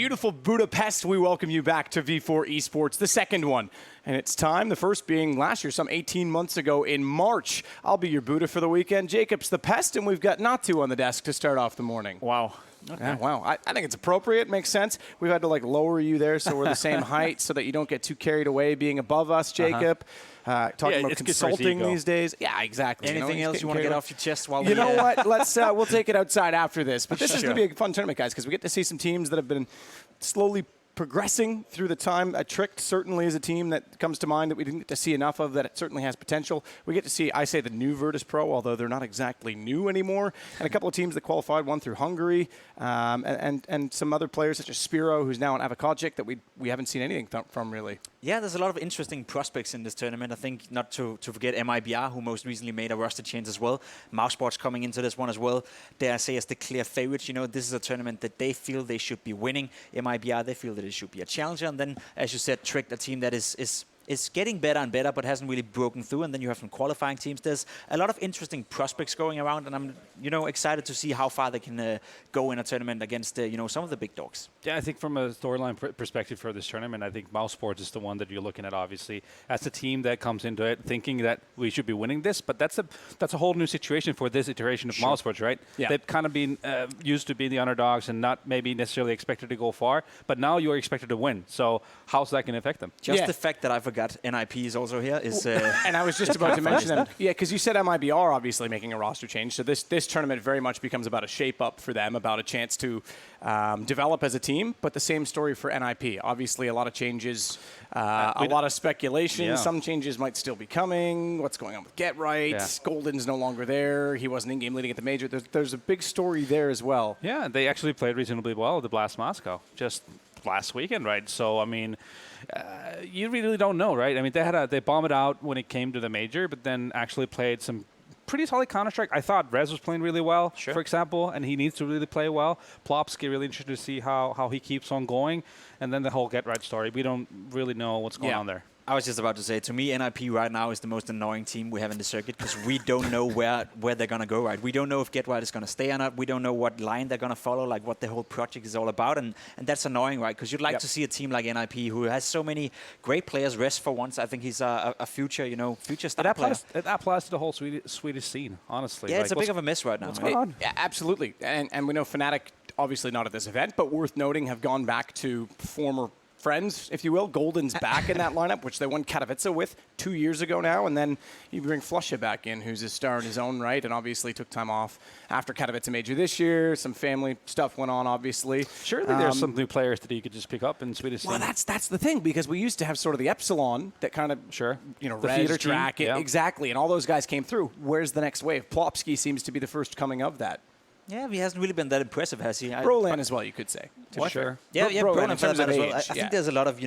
beautiful Budapest, we welcome you back to V4 Esports, the second one. And it's time, the first being last year, some 18 months ago in March. I'll be your Buddha for the weekend. Jacob's the pest, and we've got Natu on the desk to start off the morning. Wow. Okay. Yeah, wow. I think it's appropriate. Makes sense. We've had to lower you there so we're the same height so that you don't get too carried away being above us, Jacob. Talking about consulting these days. Yeah, exactly. Anything else you want to get off your chest while you know what? Let's we'll take it outside after this. But this is going to be a fun tournament, guys, because we get to see some teams that have been slowly progressing through the time. Tricked certainly is a team that comes to mind that we didn't get to see enough of, that it certainly has potential. We get to see, I say, the new Virtus Pro, although they're not exactly new anymore, and a couple of teams that qualified, one through Hungary, and some other players such as Spiro, who's now in Avakajic, that we haven't seen anything from really. Yeah, there's a lot of interesting prospects in this tournament. I think not to forget MIBR, who most recently made a roster change as well. Mousesports coming into this one as well. Dare I say as the clear favorites. You know, this is a tournament that they feel they should be winning. MIBR, they feel that it should be a challenger. And then, as you said, Tricked, a team that is getting better and better, but hasn't really broken through. And then you have some qualifying teams. There's a lot of interesting prospects going around, and I'm, excited to see how far they can go in a tournament against, some of the big dogs. Yeah, I think from a storyline perspective for this tournament, I think Mousesports is the one that you're looking at, obviously, as a team that comes into it thinking that we should be winning this. But that's a whole new situation for this iteration of Mousesports, right? Yeah. They've kind of been used to be the underdogs and not maybe necessarily expected to go far, but now you're expected to win. So how's that going to affect them? Just the fact that I forgot NIP is also here is... and I was just about to mention them. Yeah, because you said MIBR obviously making a roster change. So this tournament very much becomes about a shape-up for them, about a chance to develop as a team. But the same story for NIP. Obviously, a lot of changes, a lot of speculation. Yeah. Some changes might still be coming. What's going on with Get Right? Yeah. Golden's no longer there. He wasn't in-game leading at the major. There's a big story there as well. Yeah, they actually played reasonably well at the Blast Moscow just last weekend, right? So, I mean... you really don't know, right? I mean, they bombed it out when it came to the major, but then actually played some pretty solid Counter-Strike. I thought Rez was playing really well, for example, and he needs to really play well. Plopsky, really interested to see how he keeps on going. And then the whole Get Right story. We don't really know what's going on there. I was just about to say, to me, NIP right now is the most annoying team we have in the circuit because we don't know where they're going to go, right? We don't know if Get Right is going to stay or not. We don't know what line they're going to follow, like what the whole project is all about. And that's annoying, right? Because you'd like to see a team like NIP who has so many great players. Rest for once, I think he's a future, future star player. It applies to the whole Swedish scene, honestly. Yeah, it's a bit of a mess right now. What's going on? Yeah, absolutely. And we know Fnatic, obviously not at this event, but worth noting, have gone back to former friends, if you will. Golden's back in that lineup, which they won Katowice with 2 years ago now, and then you bring Flusha back in, who's a star in his own right, and obviously took time off after Katowice Major this year. Some family stuff went on, obviously. Surely there's some new players that you could just pick up in Swedish. Well, that's the thing, because we used to have sort of the Epsilon that kind of, the Rez, Track, exactly, and all those guys came through. Where's the next wave? Plopsky seems to be the first coming of that. Yeah, he hasn't really been that impressive, has he? Brolan as well, you could say. Sure. Yeah, Brolan in terms of as age. well. I think there's a lot of,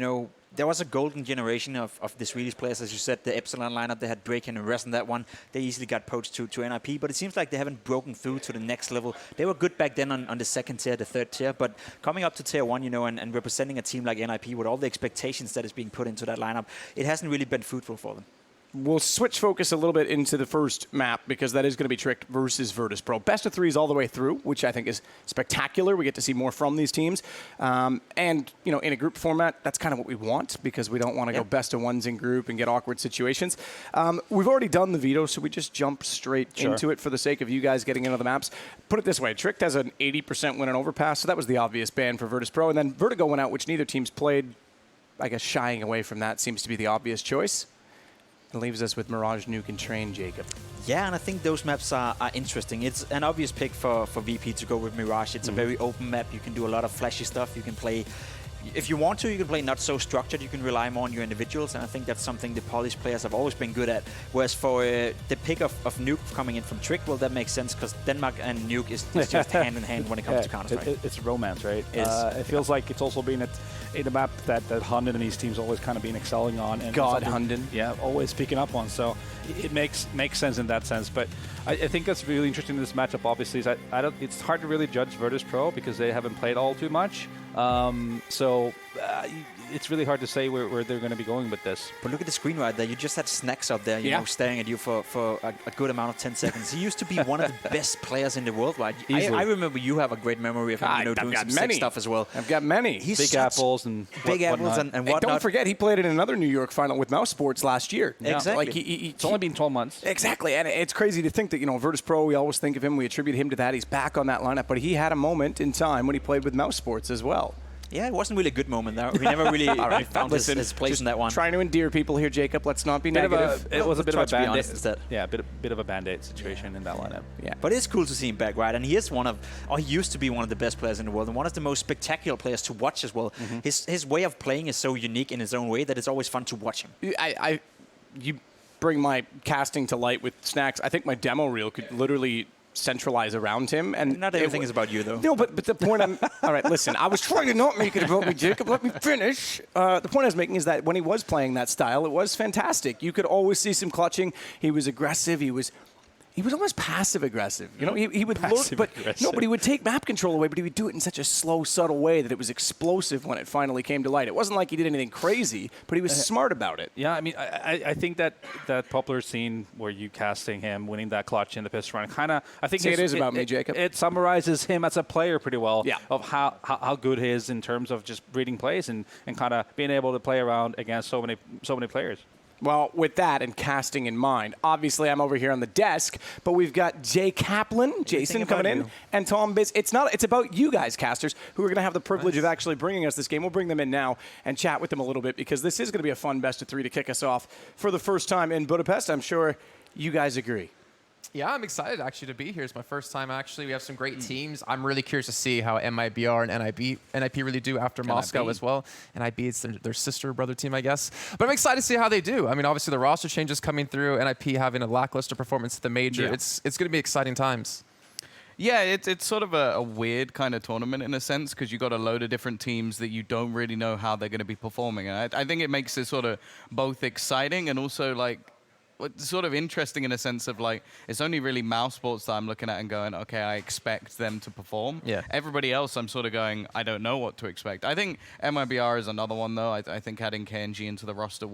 there was a golden generation of the Swedish players, as you said, the Epsilon lineup. They had Drake and Rest in that one. They easily got poached to NIP, but it seems like they haven't broken through to the next level. They were good back then on the second tier, the third tier, but coming up to tier 1, and representing a team like NIP with all the expectations that is being put into that lineup, it hasn't really been fruitful for them. We'll switch focus a little bit into the first map because that is going to be Tricked versus Virtus Pro. Best of threes all the way through, which I think is spectacular. We get to see more from these teams. And, in a group format, that's kind of what we want because we don't want to go best of ones in group and get awkward situations. We've already done the veto, so we just jump straight into it for the sake of you guys getting into the maps. Put it this way, Tricked has an 80% win and overpass, so that was the obvious ban for Virtus Pro. And then Vertigo went out, which neither team's played. I guess shying away from that seems to be the obvious choice. It leaves us with Mirage, Nuke, and Train, Jacob. Yeah, and I think those maps are interesting. It's an obvious pick for VP to go with Mirage. It's a very open map. You can do a lot of flashy stuff. You can play... If you want to, you can play not so structured. You can rely more on your individuals, and I think that's something the polished players have always been good at. Whereas for the pick of Nuke coming in from Trick, well, that makes sense because Denmark and Nuke is just hand in hand when it comes to Counter-Strike. It's romance, right? It feels like it's also been in a map that Hunden and these teams always kind of been excelling on. And God, Hunden. Yeah, always picking up on. So it makes sense in that sense. But I think that's really interesting in this matchup, obviously. Is it's hard to really judge Virtus Pro because they haven't played all too much. So it's really hard to say where they're going to be going with this. But look at the screen right there. You just had Snacks up there, you know, staring at you for a good amount of 10 seconds. He used to be one of the best players in the world, right? I remember you have a great memory of him, you know, doing some sick stuff as well. I've got many. He's Big apples and whatnot. Don't forget, he played in another New York final with Mouse Sports last year. Yeah. Exactly. Like it's only been 12 months. Exactly, and it's crazy to think that, you know, Virtus Pro, we always think of him, we attribute him to that. He's back on that lineup, but he had a moment in time when he played with Mouse Sports as well. Yeah, it wasn't really a good moment there. We never really found his place in that one. Trying to endear people here, Jacob. Let's not be negative. It was a bit of a Band-Aid instead. Yeah, a bit of a Band-Aid situation in that lineup. Yeah, but it's cool to see him back, right? And he is he used to be one of the best players in the world and one of the most spectacular players to watch as well. His way of playing is so unique in his own way that it's always fun to watch him. You bring my casting to light with Snacks. I think my demo reel could literally centralize around him, and not everything is about you, though. No, but the point I'm all right. Listen, I was trying to not make it about me, Jacob. Let me finish. The point I was making is that when he was playing that style, it was fantastic. You could always see some clutching. He was aggressive. He was almost passive aggressive. You know, he would look, but he would take map control away, but he would do it in such a slow, subtle way that it was explosive when it finally came to light. It wasn't like he did anything crazy, but he was smart about it. Yeah, I mean, I think that popular scene where you casting him, winning that clutch in the pistol run, kind of, I think it is about me, Jacob. It summarizes him as a player pretty well. Yeah. Of how good he is in terms of just reading plays and kind of being able to play around against so many players. Well, with that and casting in mind, obviously I'm over here on the desk, but we've got Jay Kaplan, Jason coming in, and Tom Biz. It's about you guys, casters, who are going to have the privilege of actually bringing us this game. We'll bring them in now and chat with them a little bit because this is going to be a fun best of 3 to kick us off for the first time in Budapest. I'm sure you guys agree. Yeah, I'm excited actually to be here. It's my first time actually. We have some great teams. I'm really curious to see how MIBR and NIP really do after Moscow as well. NIB, it's their sister brother team, I guess. But I'm excited to see how they do. I mean, obviously the roster changes coming through. NIP having a lackluster performance at the major. Yeah. It's going to be exciting times. Yeah, it's sort of a weird kind of tournament in a sense because you got a load of different teams that you don't really know how they're going to be performing. And I think it makes it sort of both exciting and also like sort of interesting in a sense of like it's only really Mouse Sports that I'm looking at and going, okay, I expect them to perform. Yeah. Everybody else, I'm sort of going, I don't know what to expect. I think MIBR is another one though. I think adding KNG into the roster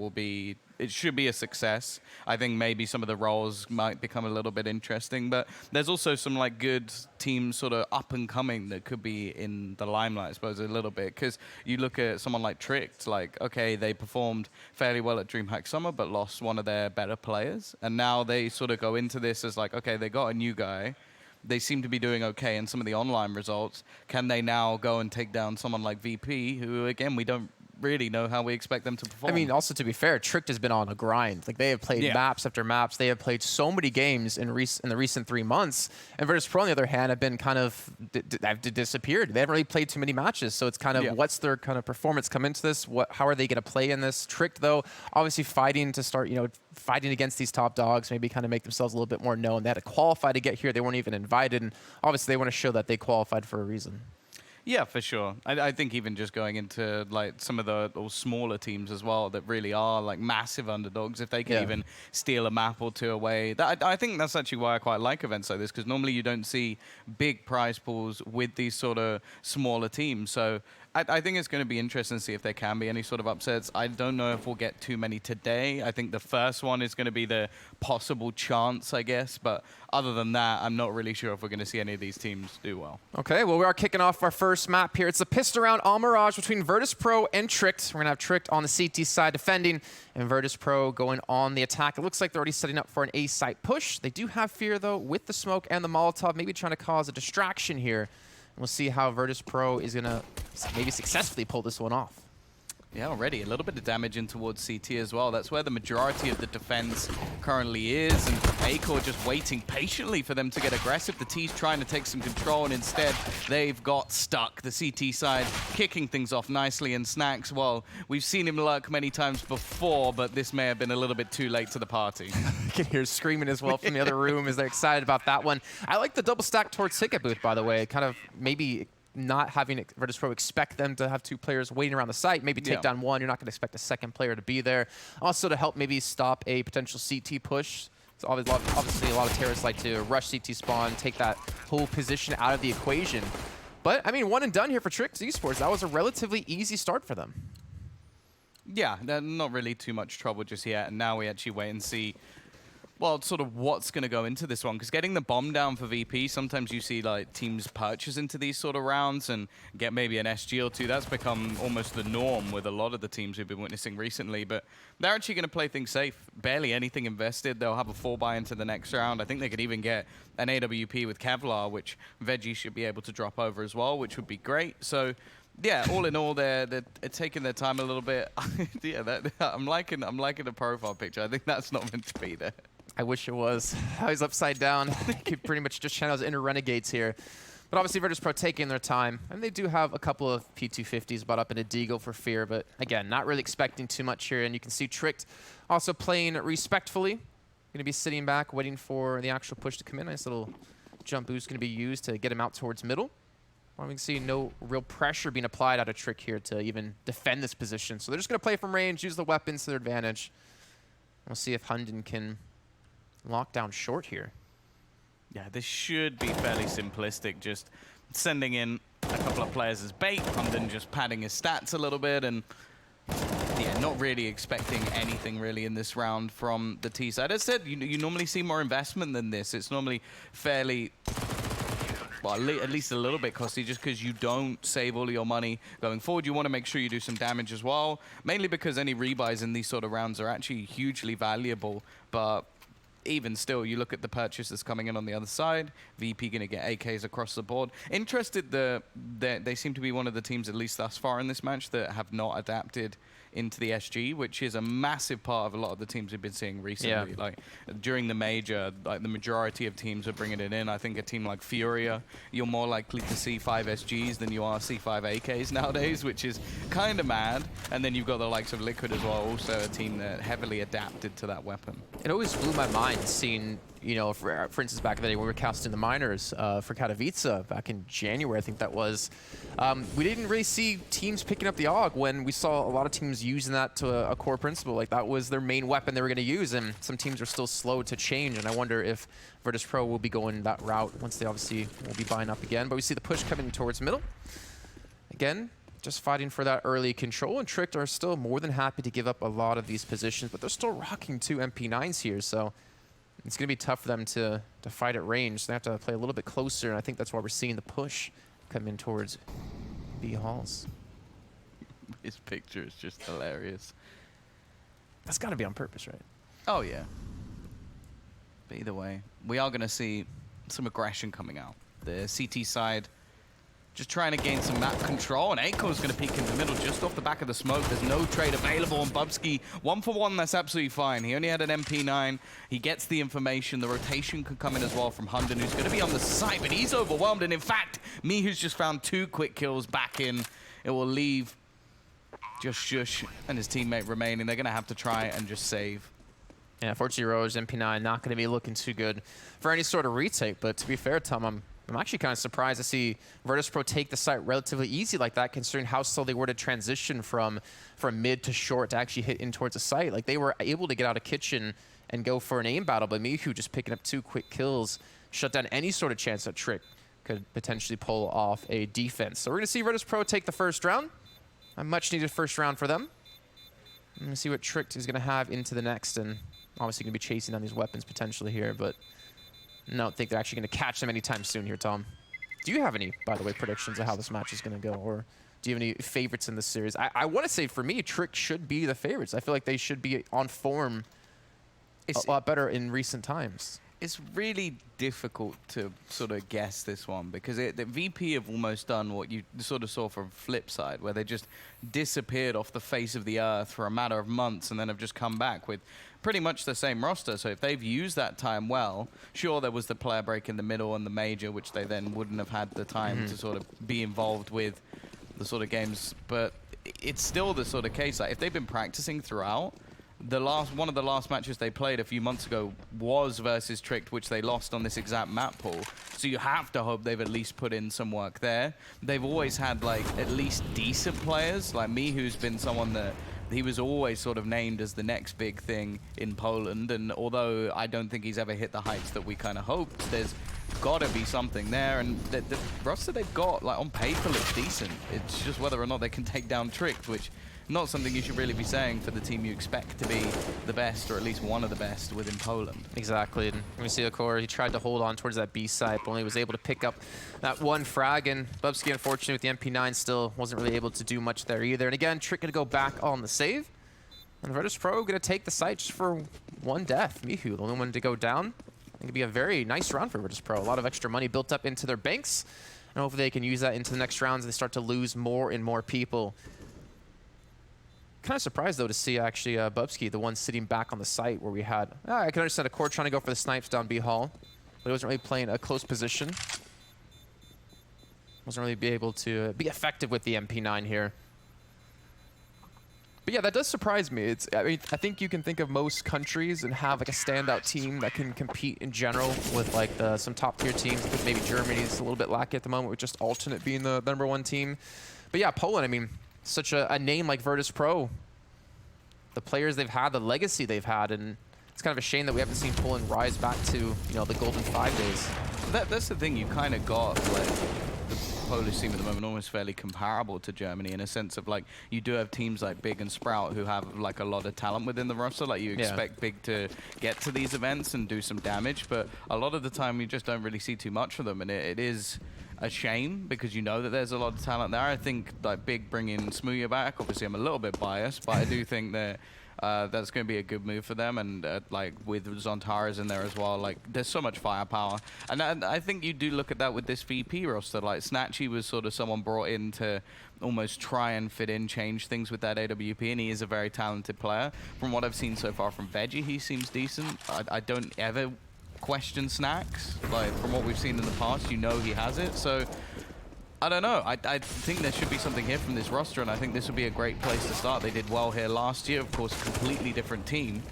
it should be a success. I think maybe some of the roles might become a little bit interesting, but there's also some like good teams sort of up and coming that could be in the limelight, I suppose, a little bit. Because you look at someone like Tricked, like, okay, they performed fairly well at DreamHack Summer, but lost one of their better players. And now they sort of go into this as like, okay, they got a new guy. They seem to be doing okay in some of the online results. Can they now go and take down someone like VP, who, again, we don't really know how we expect them to perform? I mean, also to be fair, Tricked has been on a grind. Like they have played maps after maps. They have played so many games in the recent 3 months. And Virtus Pro, on the other hand, have been kind of disappeared. They haven't really played too many matches. So it's kind of what's their kind of performance come into this? How are they going to play in this? Tricked, though, obviously fighting to start, fighting against these top dogs, maybe kind of make themselves a little bit more known. They had to qualify to get here. They weren't even invited. And obviously they want to show that they qualified for a reason. Yeah, for sure. I think even just going into like some of those smaller teams as well that really are like massive underdogs, if they can even steal a map or two away. I think that's actually why I quite like events like this, because normally you don't see big prize pools with these sort of smaller teams. So I think it's going to be interesting to see if there can be any sort of upsets. I don't know if we'll get too many today. I think the first one is going to be the possible chance, I guess. But other than that, I'm not really sure if we're going to see any of these teams do well. Okay, well, we are kicking off our first map here. It's a pistol round on Mirage between Virtus Pro and Tricked. We're going to have Tricked on the CT side defending and Virtus Pro going on the attack. It looks like they're already setting up for an A site push. They do have fear, though, with the smoke and the Molotov, maybe trying to cause a distraction here. We'll see how Virtus Pro is going to maybe successfully pull this one off. Yeah, already a little bit of damage in towards CT as well. That's where the majority of the defense currently is. And Acor just waiting patiently for them to get aggressive. The T's trying to take some control, and instead they've got stuck. The CT side kicking things off nicely. And Snacks, well, we've seen him lurk many times before, but this may have been a little bit too late to the party. You can hear screaming as well from the other room as they're excited about that one. I like the double stack towards Ticket Booth, by the way. Kind of maybe not having Virtus Pro expect them to have 2 players waiting around the site, maybe take down one. You're not going to expect a second player to be there. Also to help maybe stop a potential CT push. So obviously a lot of terrorists like to rush CT spawn, take that whole position out of the equation. But, I mean, one and done here for Trick Esports. That was a relatively easy start for them. Yeah, not really too much trouble just yet. And now we actually wait and see, well, sort of what's going to go into this one. Because getting the bomb down for VP, sometimes you see like teams purchase into these sort of rounds and get maybe an SG or two. That's become almost the norm with a lot of the teams we've been witnessing recently. But they're actually going to play things safe. Barely anything invested. They'll have a 4-buy into the next round. I think they could even get an AWP with Kevlar, which Veggie should be able to drop over as well, which would be great. So yeah, all in all, they're taking their time a little bit. Yeah, I'm liking the profile picture. I think that's not meant to be there. I wish it was. He's upside down. Could pretty much just channel his inner renegades here. But obviously, Virtus Pro taking their time. And they do have a couple of P250s bought up in a Deagle for fear. But again, not really expecting too much here. And you can see Tricked also playing respectfully. Going to be sitting back, waiting for the actual push to come in. Nice little jump boost going to be used to get him out towards middle. Well, we can see no real pressure being applied out of Trick here to even defend this position. So they're just going to play from range, use the weapons to their advantage. We'll see if Hunden can lock down short here. Yeah, this should be fairly simplistic. Just sending in a couple of players as bait, Hunden just padding his stats a little bit, and yeah, not really expecting anything really in this round from the T side. As I said, you normally see more investment than this. It's normally fairly, well, at least a little bit costly, just because you don't save all of your money going forward. You want to make sure you do some damage as well, mainly because any rebuys in these sort of rounds are actually hugely valuable. But even still, you look at the purchases coming in on the other side. VP going to get AKs across the board. Interested that they seem to be one of the teams, at least thus far in this match, that have not adapted into the SG, which is a massive part of a lot of the teams we've been seeing recently. Yeah. Like during the major, like the majority of teams are bringing it in. I think a team like Furia, you're more likely to see 5 SGs than you are see 5 AKs nowadays, which is kind of mad. And then you've got the likes of Liquid as well, also a team that heavily adapted to that weapon. It always blew my mind seeing, you know, for instance, back in the day when we were casting the minors for Katowice back in January, I think that was, we didn't really see teams picking up the AUG when we saw a lot of teams using that to a core principle. Like that was their main weapon they were going to use, and some teams are still slow to change. And I wonder if Virtus Pro will be going that route once they obviously will be buying up again. But we see the push coming towards middle. Again, just fighting for that early control, and Tricked are still more than happy to give up a lot of these positions, but they're still rocking 2 MP9s here, so it's going to be tough for them to fight at range. They have to play a little bit closer, and I think that's why we're seeing the push come in towards B Halls. This picture is just hilarious. That's got to be on purpose, right? Oh, yeah. But either way, we are going to see some aggression coming out. The CT side just trying to gain some map control, and Aiko's going to peek in the middle just off the back of the smoke. There's no trade available on Bubsky. 1 for 1, that's absolutely fine. He only had an MP9. He gets the information. The rotation could come in as well from Hunden, who's going to be on the side, but he's overwhelmed. And in fact, Mihu's just found 2 quick kills back in. It will leave just Shush and his teammate remaining. They're going to have to try and just save. Yeah, unfortunately, Rose, MP9 not going to be looking too good for any sort of retake. But to be fair, Tom, I'm actually kind of surprised to see Virtus Pro take the site relatively easy like that, considering how slow they were to transition from mid to short to actually hit in towards the site. Like, they were able to get out of kitchen and go for an aim battle, but Mihu just picking up 2 quick kills, shut down any sort of chance that Trick could potentially pull off a defense. So we're going to see Virtus Pro take the first round. A much-needed first round for them. I'm going to see what Trick is going to have into the next, and obviously going to be chasing down these weapons potentially here, but I don't think they're actually going to catch them anytime soon here, Tom. Do you have any, by the way, predictions of how this match is going to go, or do you have any favorites in this series? I want to say, for me, Trick should be the favorites. I feel like they should be on form a lot better in recent times. It's really difficult to sort of guess this one, because the VP have almost done what you sort of saw from Flip side, where they just disappeared off the face of the earth for a matter of months and then have just come back with pretty much the same roster. So if they've used that time well, sure, there was the player break in the middle and the major, which they then wouldn't have had the time to sort of be involved with the sort of games. But it's still the sort of case that if they've been practicing throughout, one of the last matches they played a few months ago was versus Tricked, which they lost on this exact map pool. So you have to hope they've at least put in some work there. They've always had like at least decent players, like me, who's been someone that he was always sort of named as the next big thing in Poland. And although I don't think he's ever hit the heights that we kind of hoped, there's gotta be something there. And the roster they've got, like on paper, looks decent. It's just whether or not they can take down Tricked, which not something you should really be saying for the team you expect to be the best, or at least one of the best within Poland. Exactly. And we see Akor, he tried to hold on towards that B side, but only was able to pick up that one frag. And Bubsky, unfortunately, with the MP9 still wasn't really able to do much there either. And again, Trick going to go back on the save. And Virtus.pro going to take the site just for one death. Mihu, the only one to go down. It could be a very nice round for Virtus.pro. A lot of extra money built up into their banks. And hopefully they can use that into the next rounds as they start to lose more and more people. Kind of surprised, though, to see actually Bubsky, the one sitting back on the site where we had... I can understand Akor trying to go for the snipes down B Hall, but he wasn't really playing a close position. Wasn't really be able to be effective with the MP9 here. But yeah, that does surprise me. I mean, I think you can think of most countries and have like a standout team that can compete in general with like some top tier teams. I think maybe Germany's a little bit lacking at the moment with just alternate being the #1 team. But yeah, Poland, I mean, such a name like Virtus.pro, the players they've had, the legacy they've had, and it's kind of a shame that we haven't seen Poland rise back to, the Golden 5 days. That's the thing, you kind of got like the Polish team at the moment almost fairly comparable to Germany in a sense of like you do have teams like Big and Sprout who have like a lot of talent within the roster. Like you expect Big to get to these events and do some damage, but a lot of the time you just don't really see too much from them, and it is a shame because you know that there's a lot of talent there. I think like Big bringing Smooya back, obviously I'm a little bit biased, but I do think that that's going to be a good move for them, and like with Zontaras in there as well, like there's so much firepower. And I think you do look at that with this VP roster. Like Snatchy was sort of someone brought in to almost try and fit in, change things with that AWP, and he is a very talented player. From what I've seen so far from Veggie, he seems decent. I don't ever question Snacks. Like from what we've seen in the past, he has it. So I don't know. I think there should be something here from this roster, and I think this would be a great place to start. They did well here last year. Of course, a completely different team.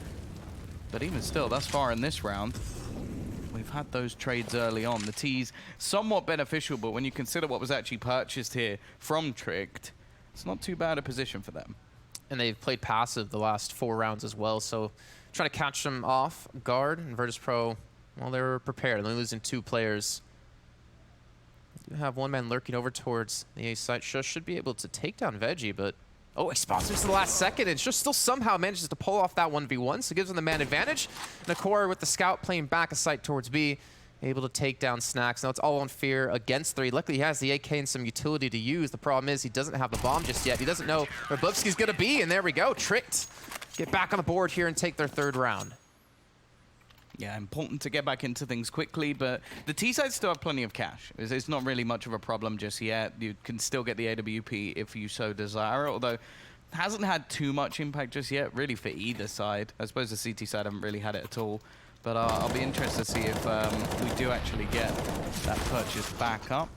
But even still, thus far in this round, we've had those trades early on. The T's somewhat beneficial, but when you consider what was actually purchased here from Tricked, it's not too bad a position for them. And they've played passive the last 4 rounds as well, so trying to catch them off guard. And Virtus.pro, well, they were prepared. They're losing 2 players. You have one man lurking over towards the A site. Shush should be able to take down Veggie, but he spots him to the last second, and Shush still somehow manages to pull off that 1v1, so gives him the man advantage. Nakor with the scout playing back a site towards B, able to take down Snacks. Now it's all on fear against 3. Luckily, he has the AK and some utility to use. The problem is he doesn't have the bomb just yet. He doesn't know where Bubsky's going to be, and there we go. Tricked. Get back on the board here and take their 3rd round. Yeah, important to get back into things quickly, but the T-side still have plenty of cash. It's not really much of a problem just yet. You can still get the AWP if you so desire, although it hasn't had too much impact just yet, really, for either side. I suppose the CT side haven't really had it at all, but I'll be interested to see if we do actually get that purchase back up.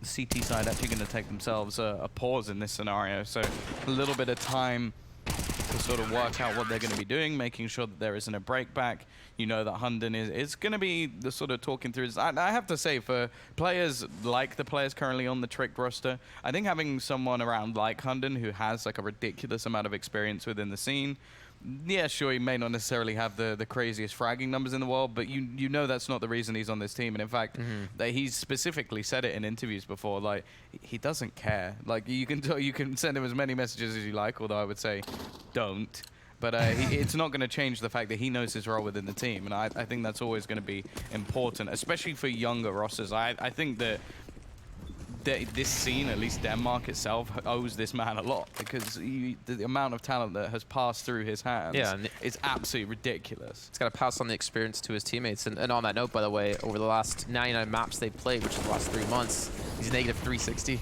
The CT side actually going to take themselves a pause in this scenario, so a little bit of time to sort of work out what they're going to be doing, making sure that there isn't a break back. You know that Hunden is going to be the sort of talking through. I have to say, for players like the players currently on the Tricked roster, I think having someone around like Hunden who has like a ridiculous amount of experience within the scene, yeah, sure, he may not necessarily have the craziest fragging numbers in the world, but you know that's not the reason he's on this team. And in fact, he's specifically said it in interviews before, like, he doesn't care. Like, you can send him as many messages as you like, although I would say don't. But it's not going to change the fact that he knows his role within the team. And I think that's always going to be important, especially for younger rosters. I think that this scene, at least Denmark itself, owes this man a lot, because the amount of talent that has passed through his hands is absolutely ridiculous. He's got to pass on the experience to his teammates. And on that note, by the way, over the last 99 maps they've played, which is the last 3 months, he's negative 360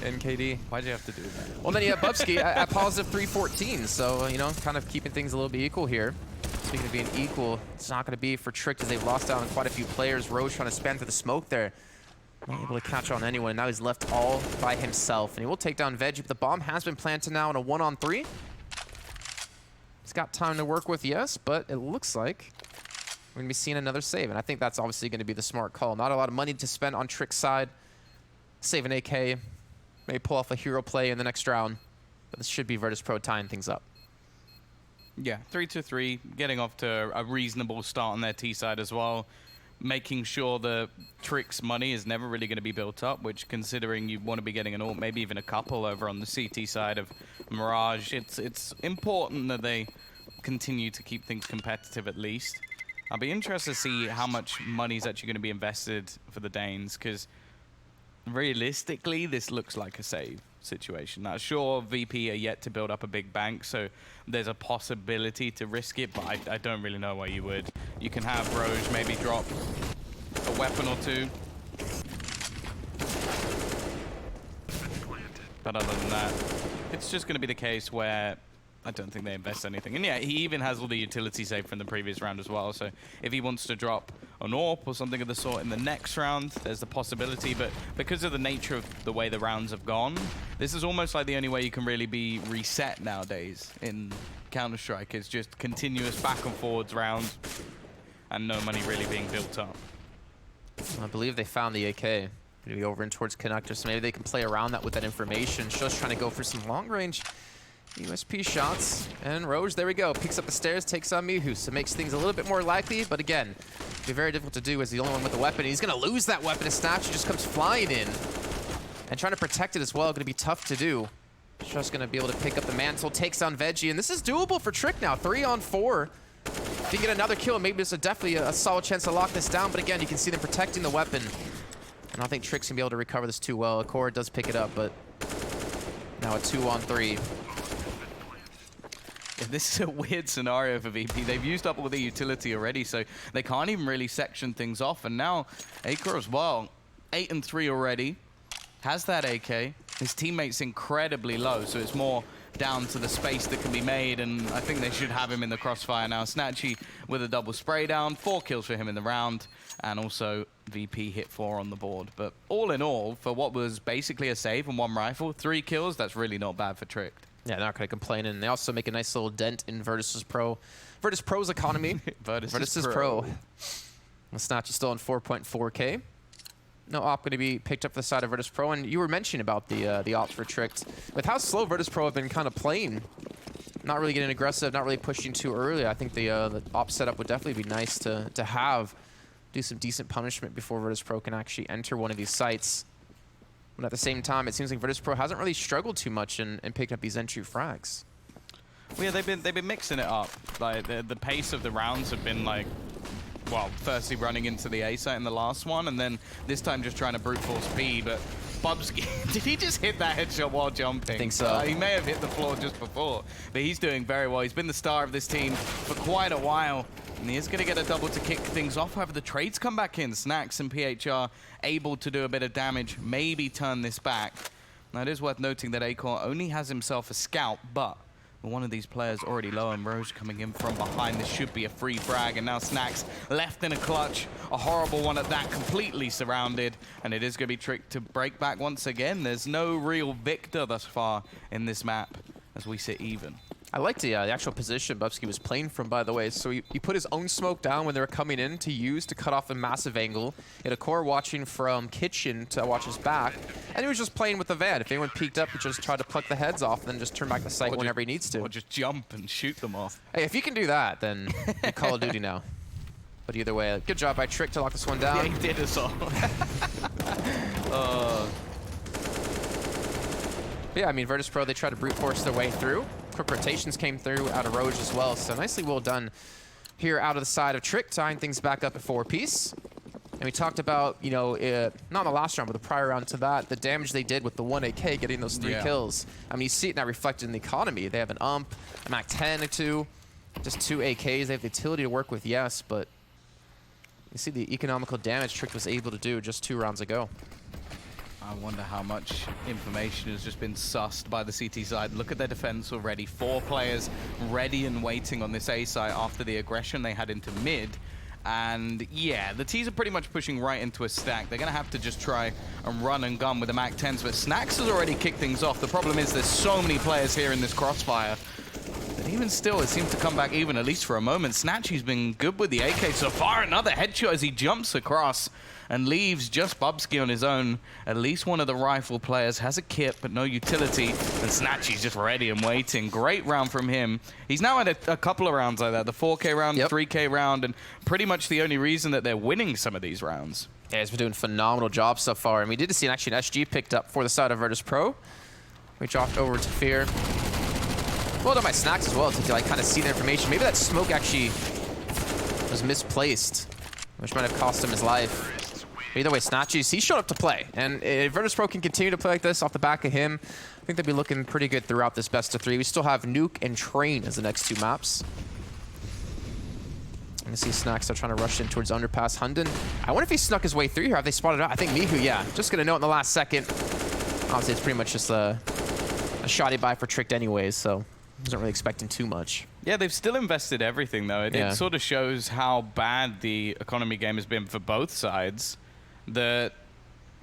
in KD. Why'd you have to do that? Well, then you have Bubsky at positive 314. So, kind of keeping things a little bit equal here. Speaking of being equal, it's not going to be for Tricked as they've lost out on quite a few players. Rose trying to spam through the smoke there. Not able to catch on anyone. Now he's left all by himself. And he will take down Veggie, but the bomb has been planted now in a 1-on-3. He's got time to work with, yes, but it looks like we're going to be seeing another save. And I think that's obviously going to be the smart call. Not a lot of money to spend on Trick's side. Save an AK. Maybe pull off a hero play in the next round. But this should be Virtus.pro tying things up. Yeah, 3-3, getting off to a reasonable start on their T side as well. making sure the Trick's money is never really going to be built up, which considering you want to be getting an ult, maybe even a couple over on the CT side of Mirage, it's important that they continue to keep things competitive at least. I'll be interested to see how much money is actually going to be invested for the Danes, because realistically, this looks like a save situation. Now, sure, VP are yet to build up a big bank, so there's a possibility to risk it, but I don't really know why you would. You can have Roge maybe drop a weapon or two. But other than that, it's just going to be the case where I don't think they invest anything. And yeah, he even has all the utility saved from the previous round as well. So if he wants to drop an AWP or something of the sort in the next round, there's the possibility. But because of the nature of the way the rounds have gone, this is almost like the only way you can really be reset nowadays in Counter-Strike. It's just continuous back and forwards rounds and no money really being built up. I believe they found the AK. Going to be over in towards Connector, so maybe they can play around that with that information. Just trying to go for some long-range USP shots. And Roge, there we go. Peeks up the stairs, takes on Mihu. So makes things a little bit more likely, but again, be very difficult to do as the only one with the weapon. He's going to lose that weapon as Snatch just comes flying in. And trying to protect it as well, going to be tough to do. Just going to be able to pick up the mantle, takes on Veggie, and this is doable for Trick now. 3 on 4. If you get another kill, maybe there's definitely a solid chance to lock this down, but again, you can see them protecting the weapon. And I don't think Trick's going to be able to recover this too well. Akora does pick it up, but now a 2 on 3. Yeah, this is a weird scenario for VP. They've used up all the utility already, so they can't even really section things off. And now Acre as well, 8 and 3 already, has that AK. His teammate's incredibly low, so it's more down to the space that can be made, and I think they should have him in the crossfire now. Snatchy with a double spray down, 4 kills for him in the round, and also VP hit 4 on the board. But all in all, for what was basically a save and 1 rifle, 3 kills, that's really not bad for Trick. Yeah, not going to complain, and they also make a nice little dent in Virtus Pro's economy. Virtus is Pro. Snatch is still on 4.4K. No op going to be picked up for the side of Virtus Pro, and you were mentioning about the ops for Tricked. With how slow Virtus Pro have been kind of playing, not really getting aggressive, not really pushing too early, I think the op setup would definitely be nice to have. Do some decent punishment before Virtus Pro can actually enter one of these sites. But at the same time, it seems like Virtus Pro hasn't really struggled too much in picking up these entry frags. Well, yeah, they've been mixing it up. Like the pace of the rounds have been like, well, firstly running into the A site in the last one, and then this time just trying to brute force B. But Bubsky, did he just hit that headshot while jumping? I think so. He may have hit the floor just before, but he's doing very well. He's been the star of this team for quite a while, and he is going to get a double to kick things off. However, the trades come back in. Snacks and PHR able to do a bit of damage, maybe turn this back. Now, it is worth noting that Acorn only has himself a scout, but one of these players already low, and Roge coming in from behind. This should be a free frag, and now Snacks left in a clutch. A horrible one at that, completely surrounded, and it is going to be Trick to break back once again. There's no real victor thus far in this map as we sit even. I liked the actual position Bubsky was playing from, by the way. So he put his own smoke down when they were coming in to use to cut off a massive angle. He had a core watching from kitchen to watch his back. And he was just playing with the van. If anyone peeked up, he just tried to pluck the heads off and then just turn back the sight whenever he needs to. Or just jump and shoot them off. Hey, if you can do that, then you Call of Duty now. But either way, good job by Trick to lock this one down. Yeah, he did us all. Yeah, I mean, Virtus Pro, they tried to brute force their way through. Quick rotations came through out of Roge as well, so nicely well done here out of the side of Trick, tying things back up at 4-piece. And we talked about, you know, not in the last round, but the prior round to that, the damage they did with the 1 AK getting those 3 kills. I mean, you see it now reflected in the economy. They have an UMP, a MAC-10 or 2, just 2 AKs. They have the utility to work with, yes, but you see the economical damage Trick was able to do just 2 rounds ago. I wonder how much information has just been sussed by the CT side. Look at their defense already. 4 players ready and waiting on this A site after the aggression they had into mid. And yeah, the T's are pretty much pushing right into a stack. They're going to have to just try and run and gun with the MAC-10s, but Snacks has already kicked things off. The problem is there's so many players here in this crossfire that even still, it seems to come back even, at least for a moment. Snatchy's been good with the AK so far. Another headshot as he jumps across and leaves just Bubsky on his own. At least one of the rifle players has a kit, but no utility. And Snatchy's just ready and waiting. Great round from him. He's now had a couple of rounds like that. The 4K round, Yep. 3K round, and pretty much the only reason that they're winning some of these rounds. Yeah, he's been doing a phenomenal job so far. And we did see actually an SG picked up for the side of Virtus Pro. We dropped over to Fear. Well done by Snacks as well to like kind of see the information. Maybe that smoke actually was misplaced, which might have cost him his life. But either way, Snatchies, he showed up to play. And if Virtus Pro can continue to play like this off the back of him, I think they'll be looking pretty good throughout this best of 3. We still have Nuke and Train as the next 2 maps. I'm gonna see Snacks are trying to rush in towards Underpass Hunden. I wonder if he snuck his way through here. Have they spotted out? I think Mihu, yeah. Just gonna know it in the last second. Obviously, it's pretty much just a shoddy buy for Tricked anyways, so wasn't really expecting too much. Yeah, they've still invested everything, though. Yeah. It sort of shows how bad the economy game has been for both sides. That,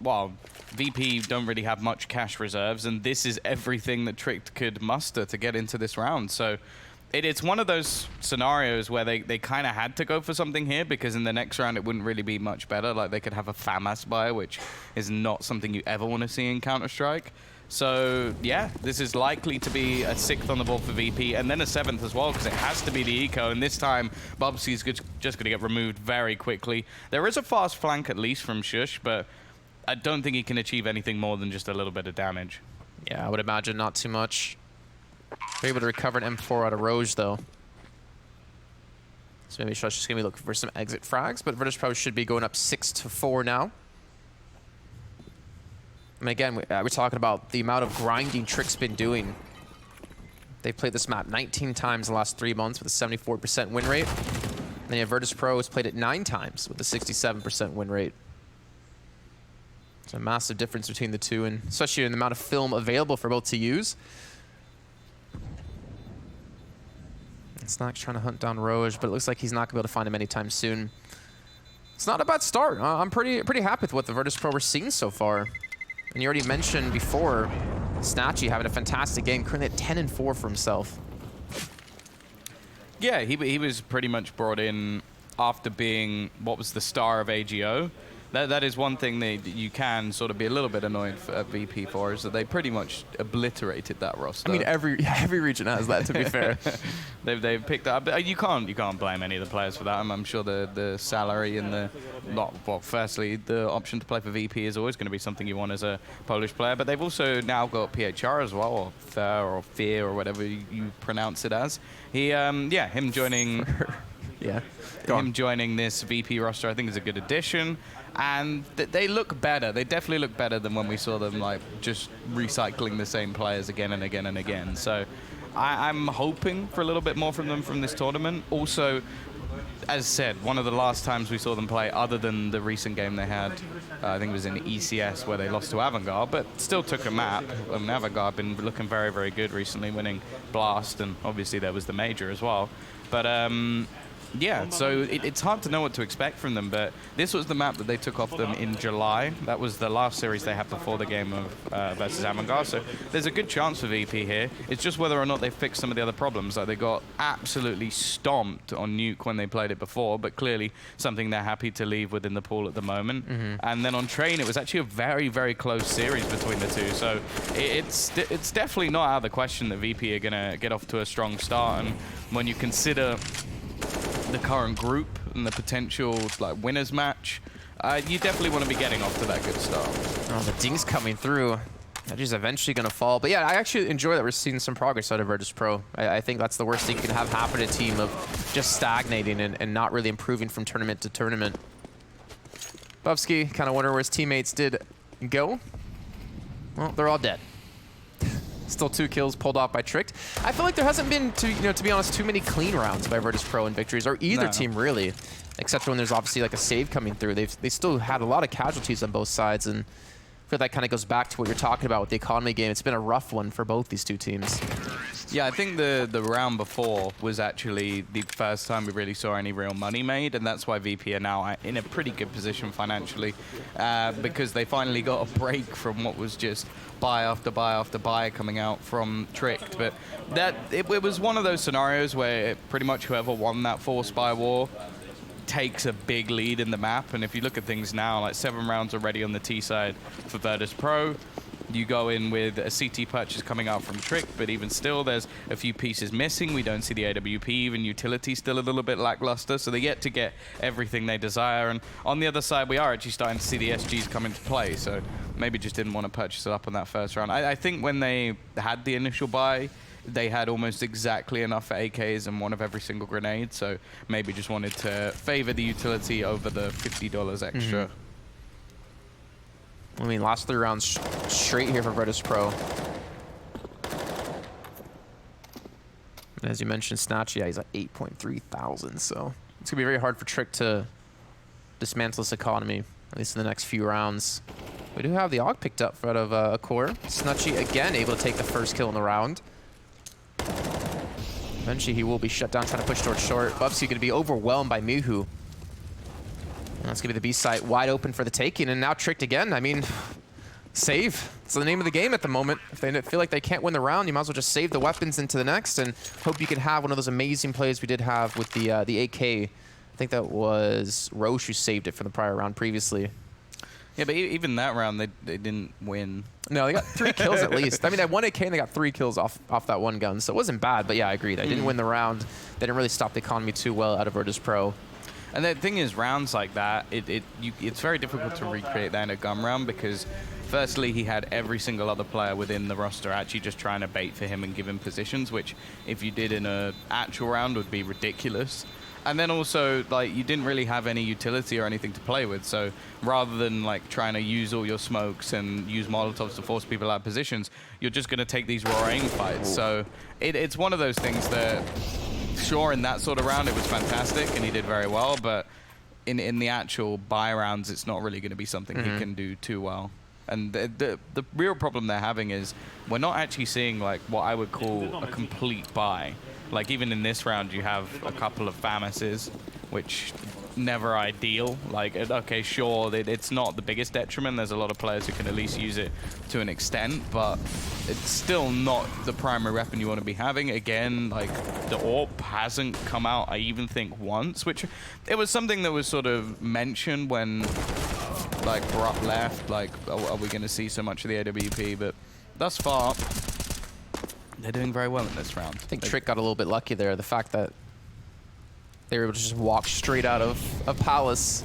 well, VP don't really have much cash reserves, and this is everything that Tricked could muster to get into this round. So it's one of those scenarios where they kind of had to go for something here, because in the next round it wouldn't really be much better. Like, they could have a FAMAS buy, which is not something you ever want to see in Counter-Strike. So, yeah, this is likely to be a 6th on the board for VP, and then a 7th as well, because it has to be the eco, and this time, Bubsy's just going to get removed very quickly. There is a fast flank, at least, from Shush, but I don't think he can achieve anything more than just a little bit of damage. Yeah, I would imagine not too much. They're able to recover an M4 out of Roge, though. So maybe Shush is going to be looking for some exit frags, but Virtus Pro should be going up 6-4 now. I mean, again, we're talking about the amount of grinding Trick's been doing. They've played this map 19 times in the last 3 months with a 74% win rate. And then Virtus Pro has played it 9 times with a 67% win rate. It's a massive difference between the two, and especially in the amount of film available for both to use. Snack's trying to hunt down Roge, but it looks like he's not going to be able to find him anytime soon. It's not a bad start. I'm pretty happy with what the Virtus Pro we're seeing so far. And you already mentioned before, Snatchy having a fantastic game, currently at 10-4 for himself. Yeah, he was pretty much brought in after being what was the star of AGO. That is one thing that you can sort of be a little bit annoyed at VP for, is that they pretty much obliterated that roster. I mean, every region has that, to be fair. They've picked up. You can't blame any of the players for that. I'm sure the salary and firstly, the option to play for VP is always going to be something you want as a Polish player. But they've also now got PHR as well, or Fer or Fear or whatever you pronounce it as. Him joining. Yeah. Him joining this VP roster, I think, is a good addition. And they look better. They definitely look better than when we saw them like just recycling the same players again and again and again. So I'm hoping for a little bit more from them from this tournament. Also, as said, one of the last times we saw them play, other than the recent game they had, I think it was in ECS where they lost to Avantgarde, but still took a map. Avantgarde been looking very, very good recently, winning Blast, and obviously there was the Major as well. But yeah, so it's hard to know what to expect from them, but this was the map that they took off them in July. That was the last series they had before the game of versus Avantgarde, so there's a good chance for VP here. It's just whether or not they fix some of the other problems. Like, they got absolutely stomped on Nuke when they played it before, but clearly something they're happy to leave within the pool at the moment. And then on Train, it was actually a very, very close series between the two, so it's definitely not out of the question that VP are going to get off to a strong start. And when you consider the current group and the potential like winners match, you definitely want to be getting off to that good start. Oh, the ding's coming through. Edge's eventually going to fall. But yeah, I actually enjoy that we're seeing some progress out of Virtus Pro. I think that's the worst thing you can have happen to a team, of just stagnating and not really improving from tournament to tournament. Bubsky kind of wonder where his teammates did go. Well, they're all dead. Still 2 kills pulled off by Tricked. I feel like there hasn't been, to be honest, too many clean rounds by Virtus Pro in victories, or either team really, except when there's obviously like a save coming through. They still had a lot of casualties on both sides, and I feel that kind of goes back to what you're talking about with the economy game. It's been a rough one for both these two teams. Yeah, I think the round before was actually the first time we really saw any real money made, and that's why VP are now in a pretty good position financially, because they finally got a break from what was just buy after buy after buy coming out from Tricked. But it was one of those scenarios where pretty much whoever won that forced buy war takes a big lead in the map. And if you look at things now, like 7 rounds already on the T side for Virtus Pro. You go in with a CT purchase coming out from Trick, but even still, there's a few pieces missing. We don't see the AWP, even utility still a little bit lackluster, so they yet to get everything they desire. And on the other side, we are actually starting to see the SGs come into play, so maybe just didn't want to purchase it up on that first round. I think when they had the initial buy, they had almost exactly enough for AKs and one of every single grenade, so maybe just wanted to favor the utility over the $50 extra. I mean, last 3 rounds straight here for Virtus Pro. And as you mentioned, Snatch, yeah, he's at 8.3 thousand, so it's going to be very hard for Trick to dismantle this economy, at least in the next few rounds. We do have the AUG picked up out of a core. Snatchy, again, able to take the first kill in the round. Eventually, he will be shut down, trying to push towards short. Bubsy going to be overwhelmed by Mihu. That's going to be the B site wide open for the taking, and now Tricked again. I mean, save. It's the name of the game at the moment. If they feel like they can't win the round, you might as well just save the weapons into the next and hope you can have one of those amazing plays we did have with the AK. I think that was Roche who saved it from the prior round previously. Yeah, but even that round, they didn't win. No, they got 3 kills at least. I mean, they had 1 AK and they got 3 kills off that one gun, so it wasn't bad, but yeah, I agree. They didn't win the round. They didn't really stop the economy too well out of Virtus Pro. And the thing is, rounds like that, it's very difficult to recreate that in a gun round because, firstly, he had every single other player within the roster actually just trying to bait for him and give him positions, which, if you did in an actual round, would be ridiculous. And then also, like, you didn't really have any utility or anything to play with, so rather than, like, trying to use all your smokes and use Molotovs to force people out of positions, you're just going to take these raw aim fights. Ooh. So it's one of those things that... Sure, in that sort of round, it was fantastic, and he did very well, but in the actual buy rounds, it's not really going to be something he can do too well. And the real problem they're having is we're not actually seeing, like, what I would call a complete buy. Like, even in this round, you have a couple of Famuses, which never ideal. Like, okay, sure, it's not the biggest detriment. There's a lot of players who can at least use it to an extent, but it's still not the primary weapon you want to be having. Again, like, the AWP hasn't come out, I even think, once, which it was something that was sort of mentioned when, like, Brock left. Like, are we going to see so much of the AWP? But thus far, they're doing very well in this round. I think Trick got a little bit lucky there. The fact that they were able to just walk straight out of Palace,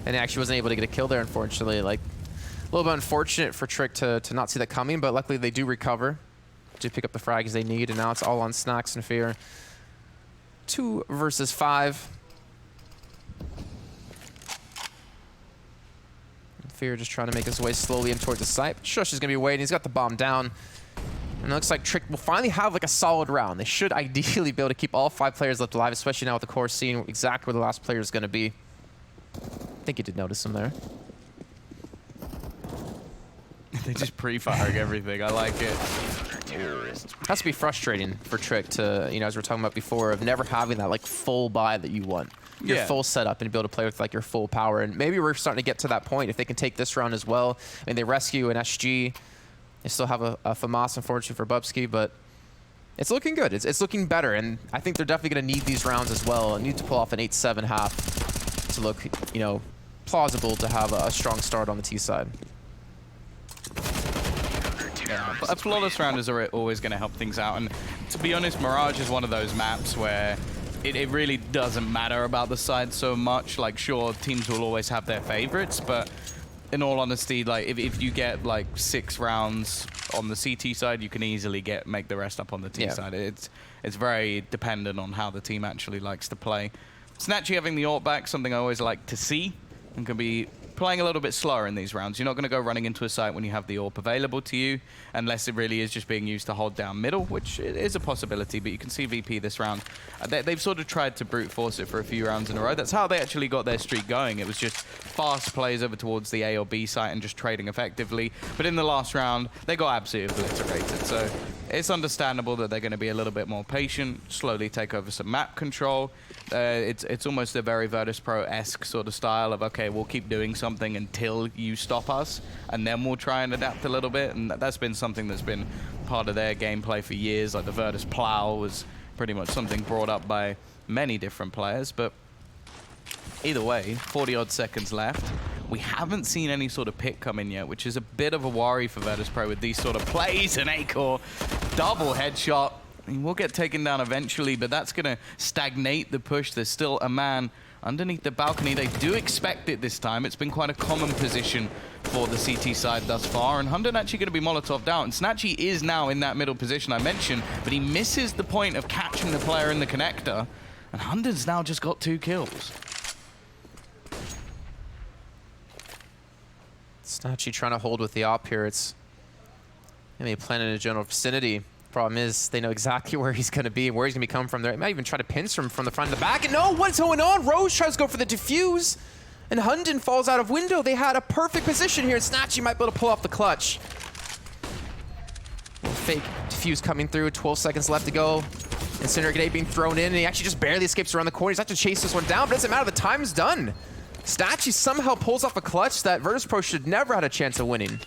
and he actually wasn't able to get a kill there, unfortunately. Like, a little bit unfortunate for Trick to not see that coming, but luckily they do recover, to pick up the frags they need, and now it's all on Snacks and Fear. 2 versus 5. Fear just trying to make his way slowly in towards the site. Shush is going to be waiting. He's got the bomb down. And it looks like Trick will finally have like a solid round. They should ideally be able to keep all 5 players left alive, especially now with the core seeing exactly where the last player is going to be. I think you did notice him there. They're just pre-firing everything. I like it. Has to be frustrating for Trick to, you know, as we were talking about before, of never having that like full buy that you want. Your full setup and be able to play with like your full power. And maybe we're starting to get to that point. If they can take this round as well, I mean, they rescue an SG. They still have a FAMAS, unfortunately, for Bubsky, but it's looking good. It's looking better, and I think they're definitely going to need these rounds as well. And need to pull off an 8-7 half to look, you know, plausible to have a strong start on the T side. Yeah, but a flawless round is always going to help things out. And to be honest, Mirage is one of those maps where it really doesn't matter about the side so much. Like, sure, teams will always have their favorites, but in all honesty, like if you get like 6 rounds on the CT side, you can easily make the rest up on the T side. It's very dependent on how the team actually likes to play. Snatchy having the AWP back, something I always like to see, and can be playing a little bit slower in these rounds. You're not going to go running into a site when you have the AWP available to you, unless it really is just being used to hold down middle, which is a possibility, but you can see VP this round. They've sort of tried to brute force it for a few rounds in a row. That's how they actually got their streak going. It was just fast plays over towards the A or B site and just trading effectively. But in the last round, they got absolutely obliterated. So it's understandable that they're going to be a little bit more patient, slowly take over some map control. It's almost a very Virtus Pro-esque sort of style of, okay, we'll keep doing something until you stop us, and then we'll try and adapt a little bit. And that's been something that's been part of their gameplay for years. Like the Virtus Plow was pretty much something brought up by many different players. But either way, 40-odd seconds left. We haven't seen any sort of pick come in yet, which is a bit of a worry for Virtus Pro with these sort of plays. And Acor, double headshot. He will get taken down eventually, but that's going to stagnate the push. There's still a man underneath the balcony. They do expect it this time. It's been quite a common position for the CT side thus far. And Hunden actually going to be Molotov'd out. And Snatchy is now in that middle position I mentioned, but he misses the point of catching the player in the connector. And Hunden's now just got 2 kills. Snatchy trying to hold with the op here. It's maybe planted in a general vicinity. Problem is, they know exactly where he's going to be and where he's going to be coming from there. They might even try to pinch him from the front and the back. And no, what's going on? Rose tries to go for the defuse, and Hunden falls out of window. They had a perfect position here, and Snatchy might be able to pull off the clutch. Fake defuse coming through, 12 seconds left to go. Incendiary grenade being thrown in, and he actually just barely escapes around the corner. He's have to chase this one down, but it doesn't matter. The time's done. Snatchy somehow pulls off a clutch that Virtus Pro should never had a chance of winning.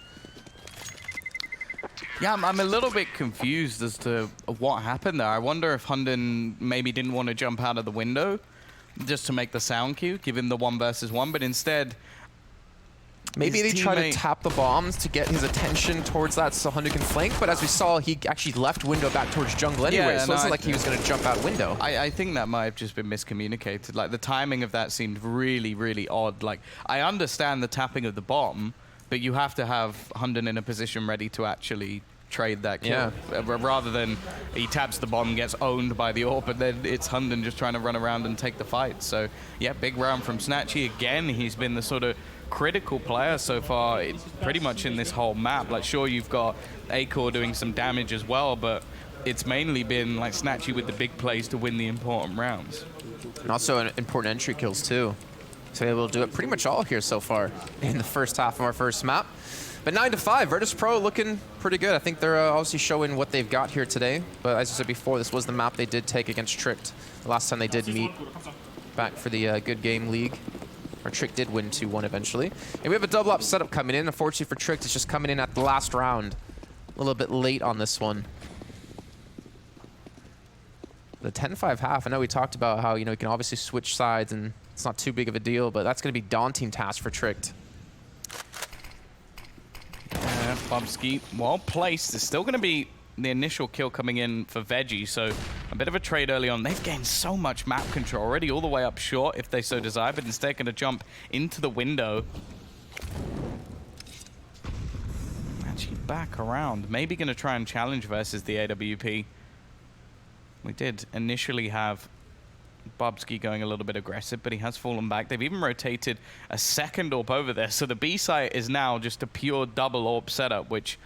Yeah, I'm a little bit confused as to what happened there. I wonder if Hunden maybe didn't want to jump out of the window just to make the sound cue, give him the 1 versus 1, but instead... Maybe they try to tap the bombs to get his attention towards that so Hunden can flank, but as we saw, he actually left window back towards jungle anyway, so it wasn't like he was going to jump out window. I think that might have just been miscommunicated. Like, the timing of that seemed really, really odd. Like, I understand the tapping of the bomb, but you have to have Hunden in a position ready to actually trade that kill. Yeah. Rather than he taps the bomb, gets owned by the AWP, and then it's Hunden just trying to run around and take the fight. So, yeah, big round from Snatchy. Again, he's been the sort of critical player so far, pretty much in this whole map. Like, sure, you've got Acor doing some damage as well, but it's mainly been like Snatchy with the big plays to win the important rounds. And also important entry kills too. So able to do it pretty much all here so far in the first half of our first map. But 9-5, Virtus Pro looking pretty good. I think they're obviously showing what they've got here today. But as I said before, this was the map they did take against Tricked the last time they did meet back for the Good Game League. Or Trick did win 2-1 eventually. And we have a double up setup coming in. Unfortunately for Trick, it's just coming in at the last round. A little bit late on this one. The 10-5 half, I know we talked about how, you know, you can obviously switch sides and it's not too big of a deal, but that's going to be daunting task for Tricked. Yeah, Bubsky, well placed. There's still going to be the initial kill coming in for Veggie, so a bit of a trade early on. They've gained so much map control already, all the way up short if they so desire, but instead going to jump into the window. Actually back around, maybe going to try and challenge versus the AWP. We did initially have Bubsky going a little bit aggressive, but he has fallen back. They've even rotated a second AWP over there, so the B site is now just a pure double AWP setup, which,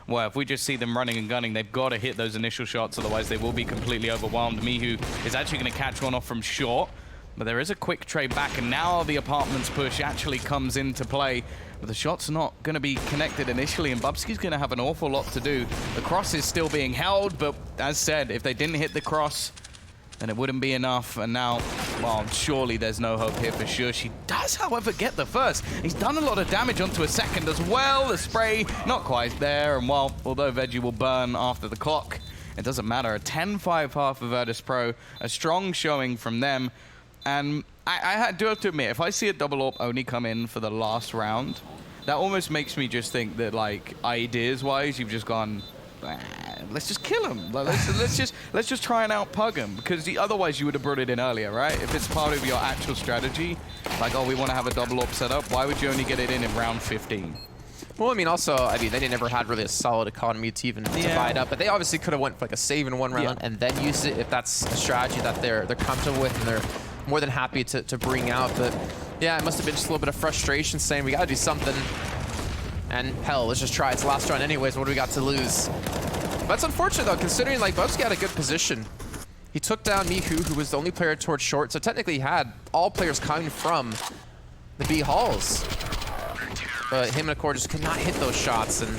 well, if we just see them running and gunning, they've got to hit those initial shots, otherwise they will be completely overwhelmed. Mihu is actually going to catch one off from short, but there is a quick trade back, and now the apartments push actually comes into play. But the shot's not going to be connected initially, and Bubsky's going to have an awful lot to do. The cross is still being held, but as said, if they didn't hit the cross, then it wouldn't be enough. And now, well, surely there's no hope here for sure. She does, however, get the first. He's done a lot of damage onto a second as well. The spray, not quite there. And while, although Veggie will burn after the clock, it doesn't matter. A 10-5 half for Virtus Pro, a strong showing from them. And I do have to admit, if I see a double AWP only come in for the last round, that almost makes me just think that, like, ideas-wise, you've just gone, let's just kill him. Like, let's just try and outpug him, because otherwise you would have brought it in earlier, right? If it's part of your actual strategy, like, oh, we want to have a double AWP set up, why would you only get it in round 15? Well, I mean, also, they never had really a solid economy to even divide up, but they obviously could have went for like a save in one round and then used it if that's a strategy that they're comfortable with and they're more than happy to bring out. But yeah, it must have been just a little bit of frustration saying we got to do something. And hell, let's just try. It's the last round anyways. What do we got to lose? But it's unfortunate though, considering like Bubsky had a good position. He took down Mihu, who was the only player towards short, so technically he had all players coming from the B halls. But him and Acor just could not hit those shots, and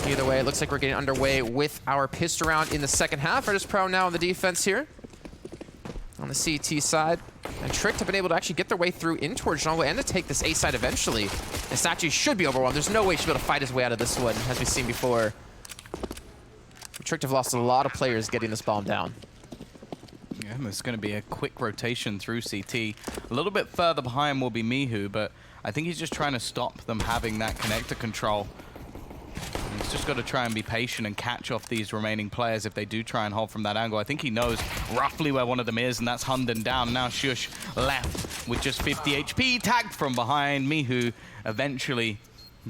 Either way, it looks like we're getting underway with our pistol round in the second half. Virtus Pro now on the defense here. On the CT side. And Tricked have been able to actually get their way through in towards jungle and to take this A side eventually. And Statue should be overwhelmed. There's no way he should be able to fight his way out of this one, as we've seen before. Tricked have lost a lot of players getting this bomb down. Yeah, there's going to be a quick rotation through CT. A little bit further behind will be Mihu, but I think he's just trying to stop them having that connector control. He's just got to try and be patient and catch off these remaining players if they do try and hold from that angle. I think he knows roughly where one of them is, and that's Hunden down. Now Shush left with just 50 HP, tagged from behind. Mihu eventually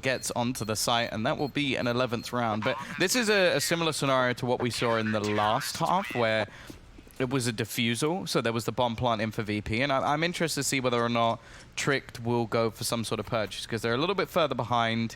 gets onto the site, and that will be an 11th round. But this is a similar scenario to what we saw in the last half, where it was a defusal, so there was the bomb plant in for VP, and I'm interested to see whether or not Tricked will go for some sort of purchase, because they're a little bit further behind.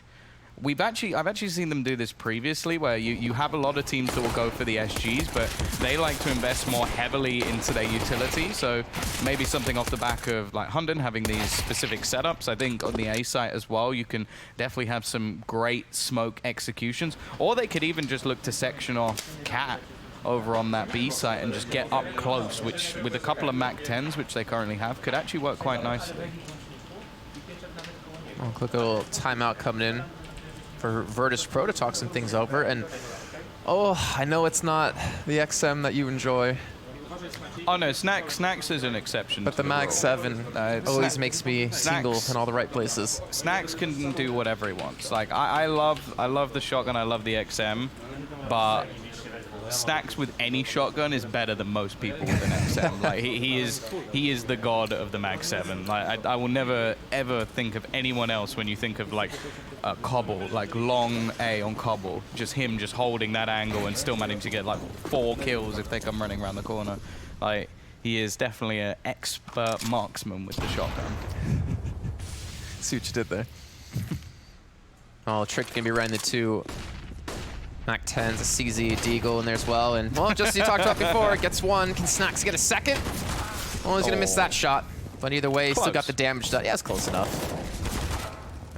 I've actually seen them do this previously, where you have a lot of teams that will go for the SGs, but they like to invest more heavily into their utility. So maybe something off the back of like Hunden having these specific setups. I think on the A site as well, you can definitely have some great smoke executions, or they could even just look to section off Cat over on that B site and just get up close, which with a couple of Mac 10s, which they currently have, could actually work quite nicely. Well, quick little timeout coming in for Virtus Pro to talk some things over. And, oh, I know it's not the XM that you enjoy. Oh, no, Snacks is an exception. But the Mag 7 always makes me single in all the right places. Snacks can do whatever he wants. Like, I love the shotgun, I love the XM, but Snacks with any shotgun is better than most people with an XM. Like he is the god of the Mag 7. Like I will never ever think of anyone else when you think of like Cobble, like long A on Cobble. Just him just holding that angle and still managing to get like 4 kills if they come running around the corner. Like he is definitely an expert marksman with the shotgun. See what you did there. Oh, Trick gonna be running the 2 Mac 10s, a CZ, a Deagle in there as well. And, well, just as you talked about before, gets 1. Can Snacks get a 2nd? Well, he's going to miss that shot. But either way, he's still got the damage done. Yeah, it's close enough.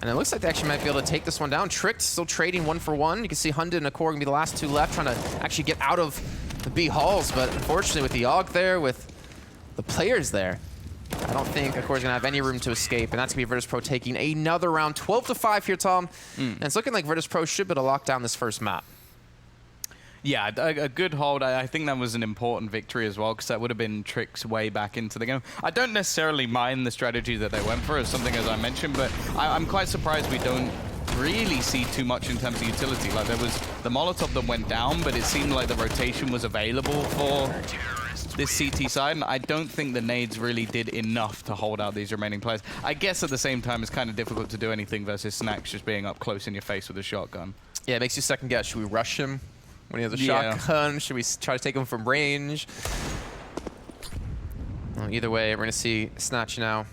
And it looks like they actually might be able to take this one down. Tricked still trading 1 for 1. You can see Hunden and Akor going to be the last 2 left, trying to actually get out of the B halls. But unfortunately, with the AUG there, with the players there, I don't think Akor's going to have any room to escape. And that's going to be Virtus Pro taking another round. 12-5 here, Tom. And it's looking like Virtus Pro should be able to lock down this first map. Yeah, a good hold. I think that was an important victory as well, because that would have been Trick's way back into the game. I don't necessarily mind the strategy that they went for, as something as I mentioned, but I'm quite surprised we don't really see too much in terms of utility. Like there was the Molotov that went down, but it seemed like the rotation was available for this CT side, and I don't think the nades really did enough to hold out these remaining players. I guess at the same time, it's kind of difficult to do anything versus Snacks just being up close in your face with a shotgun. Yeah, it makes you second guess. Should we rush him when he has a shotgun? Should we try to take him from range? Well, either way, we're going to see Snatch now.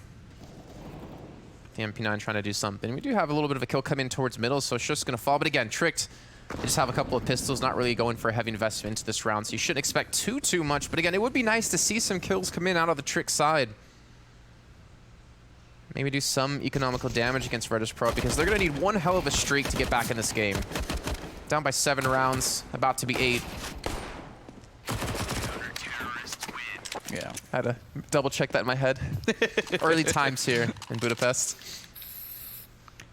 The MP9 trying to do something. We do have a little bit of a kill come in towards middle, so it's just going to fall. But again, Tricked, they just have a couple of pistols, not really going for a heavy investment into this round, so you shouldn't expect too much. But again, it would be nice to see some kills come in out of the Trick side. Maybe do some economical damage against Virtus Pro, because they're going to need one hell of a streak to get back in this game. Down by 7 rounds, about to be 8. Yeah. I had to double check that in my head. Early times here in Budapest.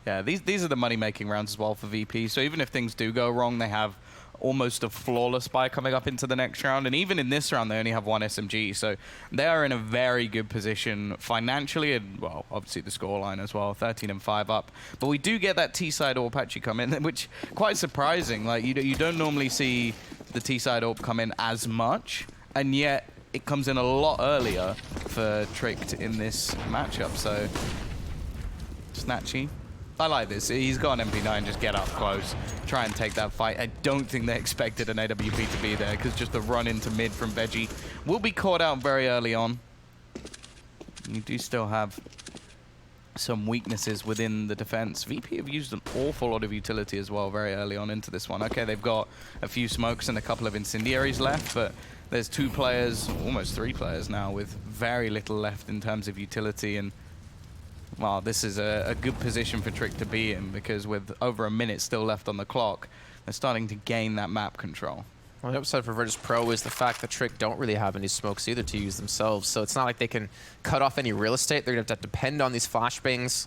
Yeah, these are the money-making rounds as well for VP. So even if things do go wrong, they have almost a flawless buy coming up into the next round. And even in this round, they only have 1 SMG. So they are in a very good position financially, and, well, obviously the scoreline as well, 13-5 up. But we do get that T-side AWP actually come in, which quite surprising. Like, you don't normally see the T-side AWP come in as much, and yet it comes in a lot earlier for Tricked in this matchup. So, Snatchy. I like this. He's got an MP9, just get up close, try and take that fight. I don't think they expected an AWP to be there, because just the run into mid from Veggie will be caught out very early on. You do still have some weaknesses within the defense. VP have used an awful lot of utility as well very early on into this one. Okay, they've got a few smokes and a couple of incendiaries left, but there's 2 players, almost 3 players now, with very little left in terms of utility. And well, this is a good position for Trick to be in, because with over a minute still left on the clock, they're starting to gain that map control. Well, the upside for Virtus Pro is the fact that Trick don't really have any smokes either to use themselves, so it's not like they can cut off any real estate. They're going to have to depend on these flashbangs,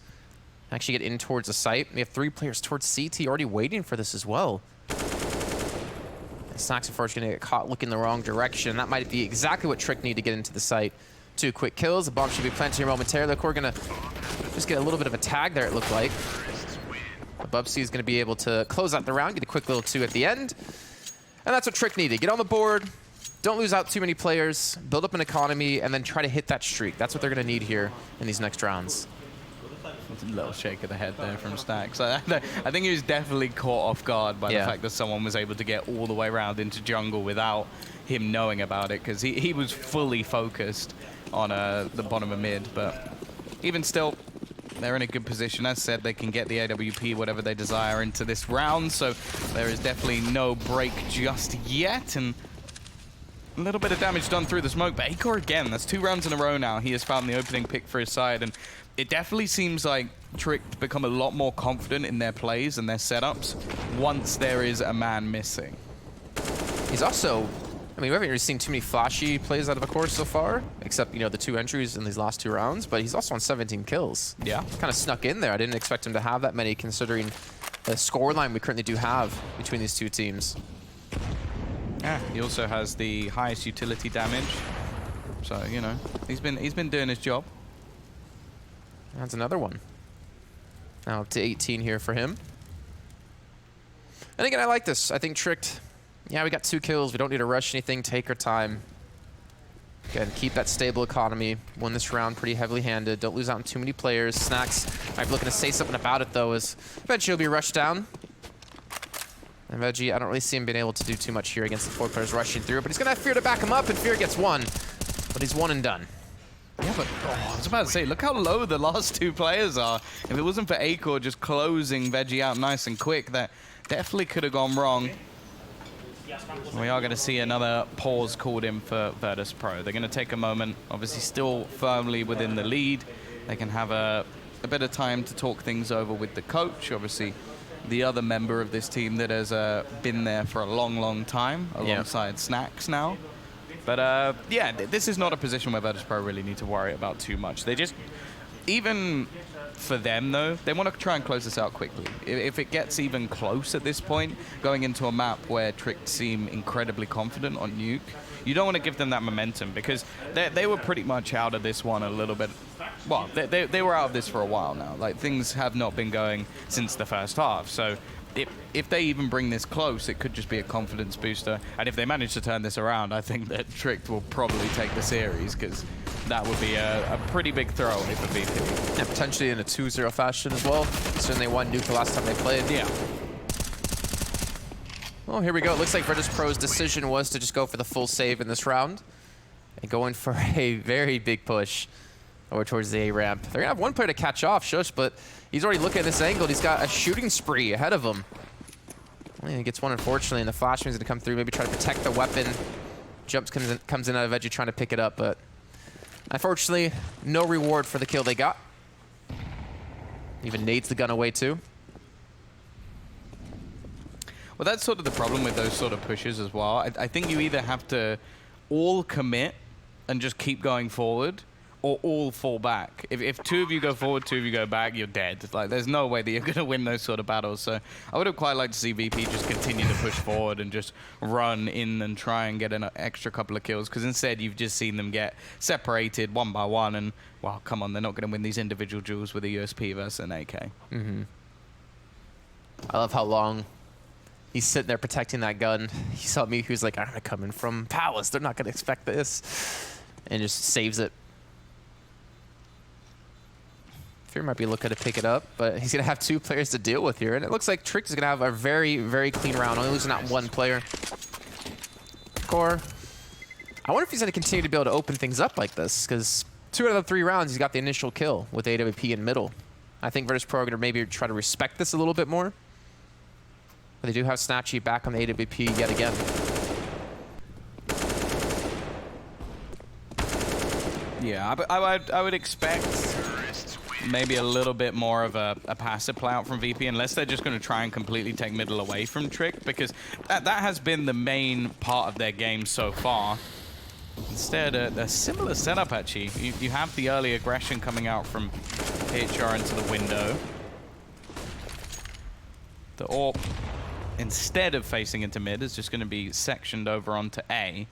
actually get in towards the site. We have 3 players towards CT already waiting for this as well. Snacks, unfortunately, going to get caught looking the wrong direction. That might be exactly what Trick need to get into the site. 2 quick kills. The bomb should be planted here momentarily. We're going to just get a little bit of a tag there, it looked like. Bubsy is going to be able to close out the round, get a quick little 2 at the end. And that's what Trick needed. Get on the board, don't lose out too many players, build up an economy, and then try to hit that streak. That's what they're going to need here in these next rounds. A little shake of the head there from Stacks. I think he was definitely caught off guard by the fact that someone was able to get all the way around into jungle without him knowing about it, because he was fully focused on the bottom of mid. But even still, they're in a good position. As said, they can get the AWP, whatever they desire, into this round, so there is definitely no break just yet. And a little bit of damage done through the smoke, but Acor again, that's 2 rounds in a row now. He has found the opening pick for his side, and it definitely seems like Trick become a lot more confident in their plays and their setups once there is a man missing. He's also, I mean, we haven't really seen too many flashy plays out of Acor so far, except, you know, the 2 entries in these last 2 rounds, but he's also on 17 kills. Yeah. Kind of snuck in there. I didn't expect him to have that many considering the scoreline we currently do have between these 2 teams. Yeah, he also has the highest utility damage. So, you know, he's been doing his job. That's another one. Now up to 18 here for him. And again, I like this. I think Tricked, yeah, we got 2 kills. We don't need to rush anything, take our time. Again, keep that stable economy. Win this round pretty heavily handed. Don't lose out on too many players. Snacks might be looking to say something about it, though, as eventually he'll be rushed down. And Veggie, I don't really see him being able to do too much here against the 4 players rushing through, but he's going to have Fear to back him up, and Fear gets 1. But he's 1 and done. Yeah, but I was about to say, look how low the last 2 players are. If it wasn't for Acor just closing Veggie out nice and quick, that definitely could have gone wrong. We are going to see another pause called in for Virtus Pro. They're going to take a moment, obviously still firmly within the lead. They can have a bit of time to talk things over with the coach, obviously the other member of this team that has been there for a long, long time, alongside Snacks now. But yeah, this is not a position where Virtus Pro really need to worry about too much. They just, even for them though, they want to try and close this out quickly. If it gets even close at this point, going into a map where Trick seem incredibly confident on Nuke, you don't want to give them that momentum, because they were pretty much out of this one a little bit. Well, they were out of this for a while now. Like, things have not been going since the first half. So if they even bring this close, it could just be a confidence booster. And if they manage to turn this around, I think that Trick will probably take the series, because that would be a pretty big throwaway for VP. And potentially in a 2-0 fashion as well. Certainly won Nuke the last time they played. Yeah. Well, here we go. It looks like Virtus Pro's decision was to just go for the full save in this round. And going for a very big push over towards the A ramp. They're going to have 1 player to catch off, Shush, but he's already looking at this angle. He's got a shooting spree ahead of him. Well, he gets 1, unfortunately, and the flashman's going to come through, maybe try to protect the weapon. Jumps comes in out of Veggie trying to pick it up, but unfortunately, no reward for the kill they got. Even nades the gun away, too. Well, that's sort of the problem with those sort of pushes as well. I think you either have to all commit and just keep going forward, or all fall back. If 2 of you go forward, 2 of you go back, you're dead. Like, there's no way that you're going to win those sort of battles. So I would have quite liked to see VP just continue to push forward and just run in and try and get an extra couple of kills, because instead you've just seen them get separated 1 by 1, and, well, come on, they're not going to win these individual duels with a USP versus an AK. Mm-hmm. I love how long he's sitting there protecting that gun. He saw me, who's like, I'm coming from Palace. They're not going to expect this. And just saves it. Fear might be looking to pick it up, but he's going to have 2 players to deal with here. And it looks like Trick is going to have a very, very clean round, only losing out 1 player. Core, I wonder if he's going to continue to be able to open things up like this, because 2 out of the 3 rounds, he's got the initial kill with AWP in middle. I think Virtus Pro are going to maybe try to respect this a little bit more. But they do have Snatchy back on the AWP yet again. Yeah, I would expect maybe a little bit more of a passive play out from VP, unless they're just going to try and completely take middle away from Trick, because that has been the main part of their game so far. Instead, a similar setup, actually. You have the early aggression coming out from HR into the window. The AWP, instead of facing into mid, is just going to be sectioned over onto A.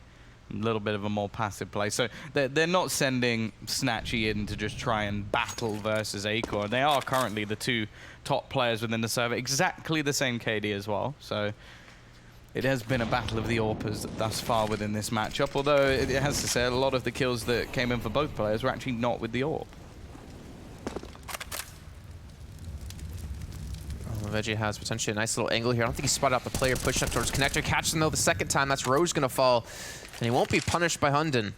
A little bit of a more passive play. So they're not sending Snatchy in to just try and battle versus Acor. They are currently the two top players within the server. Exactly the same KD as well. So it has been a battle of the AWPers thus far within this matchup. Although it has to say a lot of the kills that came in for both players were actually not with the AWP. Veggie has potentially a nice little angle here. I don't think he spotted out the player pushing up towards connector. Catches him though the second time. That's Roche going to fall. And he won't be punished by Hunden.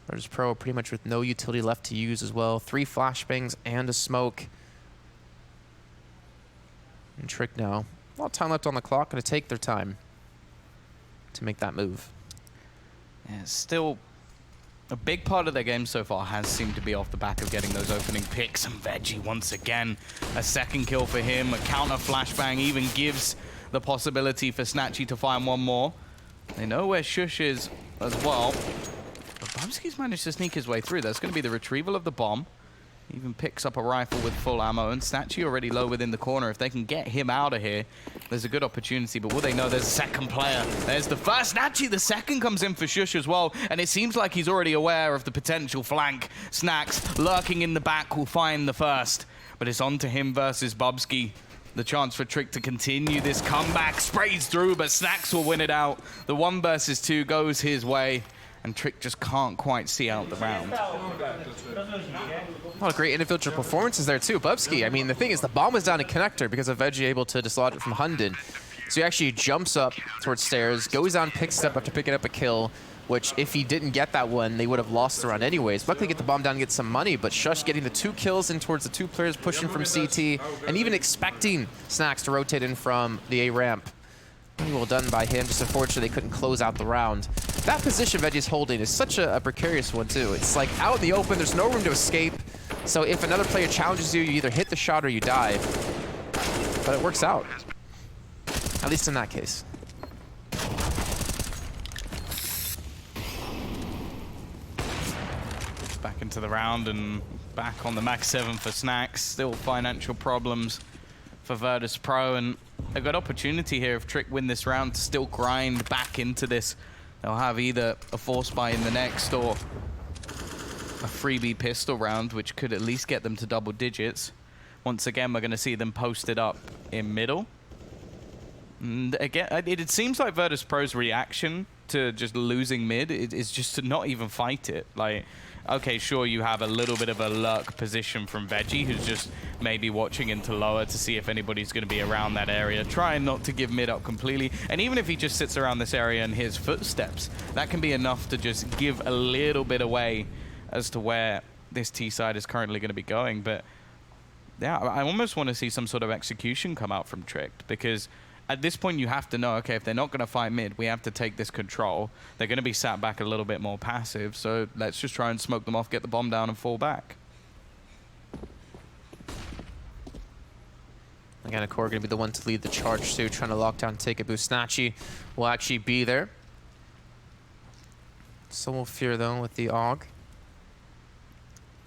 Virtus Pro pretty much with no utility left to use as well. 3 flashbangs and a smoke. And Trick now. A lot of time left on the clock. Going to take their time to make that move. Yeah, still a big part of their game so far has seemed to be off the back of getting those opening picks. And Veggie, once again, a second kill for him. A counter flashbang even gives the possibility for Snatchy to find one more. They know where Shush is as well. But Bubsky's managed to sneak his way through. That's going to be the retrieval of the bomb. Even picks up a rifle with full ammo, and Snatchy already low within the corner. If they can get him out of here, there's a good opportunity. But will they know there's a second player? There's the first. Snatchy, the second comes in for Shush as well, and it seems like he's already aware of the potential flank. Snacks lurking in the back will find the first, but it's on to him versus Bubsky. The chance for Trick to continue this comeback. Sprays through, but Snacks will win it out. The 1 versus 2 goes his way, and Trick just can't quite see out the round. A lot of great individual performances there too. Bubsky, I mean, the thing is the bomb was down to connector because of Veggie able to dislodge it from Hunden. So he actually jumps up towards stairs, goes down, picks it up after picking up a kill, which if he didn't get that one, they would have lost the round anyways. Luckily get the bomb down and get some money, but Shush getting the 2 kills in towards the 2 players pushing from CT, and even expecting Snacks to rotate in from the A ramp. Pretty well done by him, just unfortunately they couldn't close out the round. That position Veggie's holding is such a precarious one too. It's like out in the open, there's no room to escape. So if another player challenges you, you either hit the shot or you die. But it works out, at least in that case. Back into the round and back on the max 7 for Snacks. Still financial problems for Virtus Pro, and a good opportunity here if Trick win this round to still grind back into this. They'll have either a force buy in the next or a freebie pistol round, which could at least get them to double digits. Once again, we're going to see them posted up in middle. And again, it seems like Virtus Pro's reaction to just losing mid is just to not even fight it. Like, okay, sure, you have a little bit of a lurk position from Veggie, who's just maybe watching into lower to see if anybody's going to be around that area, trying not to give mid up completely. And even if he just sits around this area and hears footsteps, that can be enough to just give a little bit away as to where this T side is currently going to be going. But yeah, I almost want to see some sort of execution come out from Tricked, because at this point, you have to know, okay, if they're not going to fight mid, we have to take this control. They're going to be sat back a little bit more passive, so let's just try and smoke them off, get the bomb down, and fall back. Again, Core going to be the one to lead the charge too, trying to lock down, take a boost. Snatchy will actually be there. So will Fear, though, with the AUG.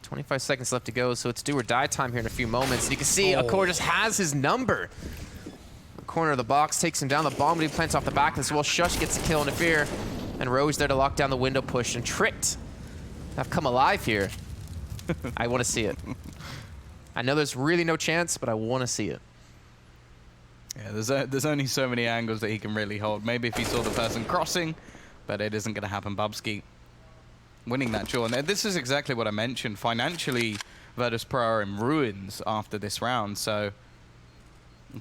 25 seconds left to go, so it's do or die time here in a few moments. And you can see Akor just has his number. Corner of the box, takes him down. The bomb he plants off the back as well. Shush gets the kill into Fear. And Rose there to lock down the window push. And Tricked have come alive here. I want to see it. I know there's really no chance, but I want to see it. Yeah, there's only so many angles that he can really hold. Maybe if he saw the person crossing, but it isn't going to happen. Bubsky winning that draw. And this is exactly what I mentioned. Financially, Virtus Pro are in ruins after this round, so